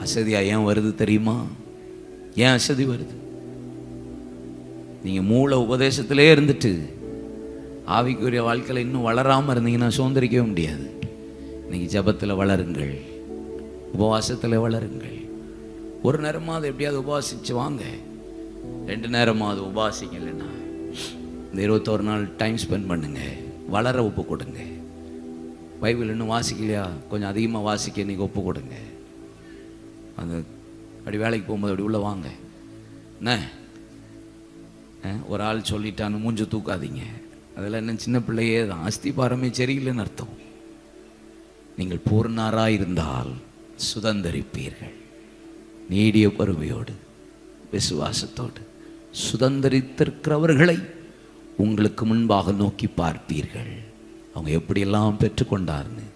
அசதியா ஏன் வருது தெரியுமா? ஏன் அசதி வருது? நீங்க மூல உபதேசத்திலே இருந்துட்டு ஆவிக்குரிய வாழ்க்கையில் இன்னும் வளராமல் இருந்தீங்கன்னா சுதந்திரிக்கவே முடியாது. இன்னைக்கு ஜபத்தில் வளருங்கள், உபவாசத்தில் வளருங்கள். ஒரு நேரமாவது எப்படியாவது உபவாசிச்சு வாங்க. 2 நேரமாவது உபவாசிங்க. இல்லைன்னா இந்த 21 நாள் டைம் ஸ்பெண்ட் பண்ணுங்க. வளர ஒப்பு கொடுங்க. பைபிள் இன்னும் வாசிக்கலையா, கொஞ்சம் அதிகமாக வாசிக்க இன்னைக்கு ஒப்பு கொடுங்க. அந்த அப்படி வேலைக்கு போகும்போது அப்படி உள்ள வாங்க. என்ன ஒரு ஆள் சொல்லிட்டான்னு மூஞ்சு தூக்காதீங்க. அதெல்லாம் என்ன, சின்ன பிள்ளையே தான், அஸ்திபாரமே சரியில்லைன்னு அர்த்தம். நீங்கள் பூர்ணராக இருந்தால் சுதந்தரிப்பீர்கள். நீடிய பொறுமையோடு விசுவாசத்தோடு சுதந்தரித்திருக்கிறவர்களை உங்களுக்கு முன்பாக நோக்கி பார்ப்பீர்கள். அவங்க எப்படியெல்லாம் பெற்றுக்கொண்டார்னு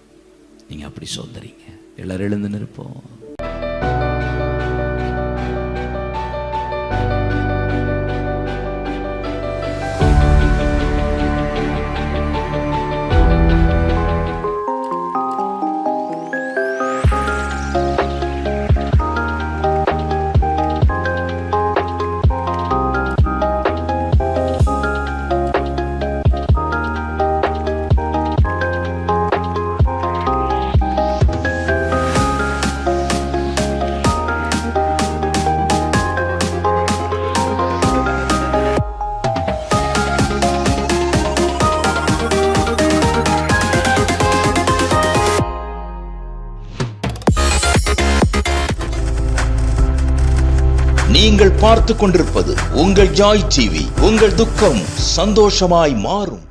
நீங்கள் அப்படி சுதந்தரிங்க. எல்லாரும் எழுந்து நிற்போம். நீங்கள் பார்த்து கொண்டிருப்பது உங்கள் ஜாய் டிவி. உங்கள் துக்கம் சந்தோஷமாய் மாறும்.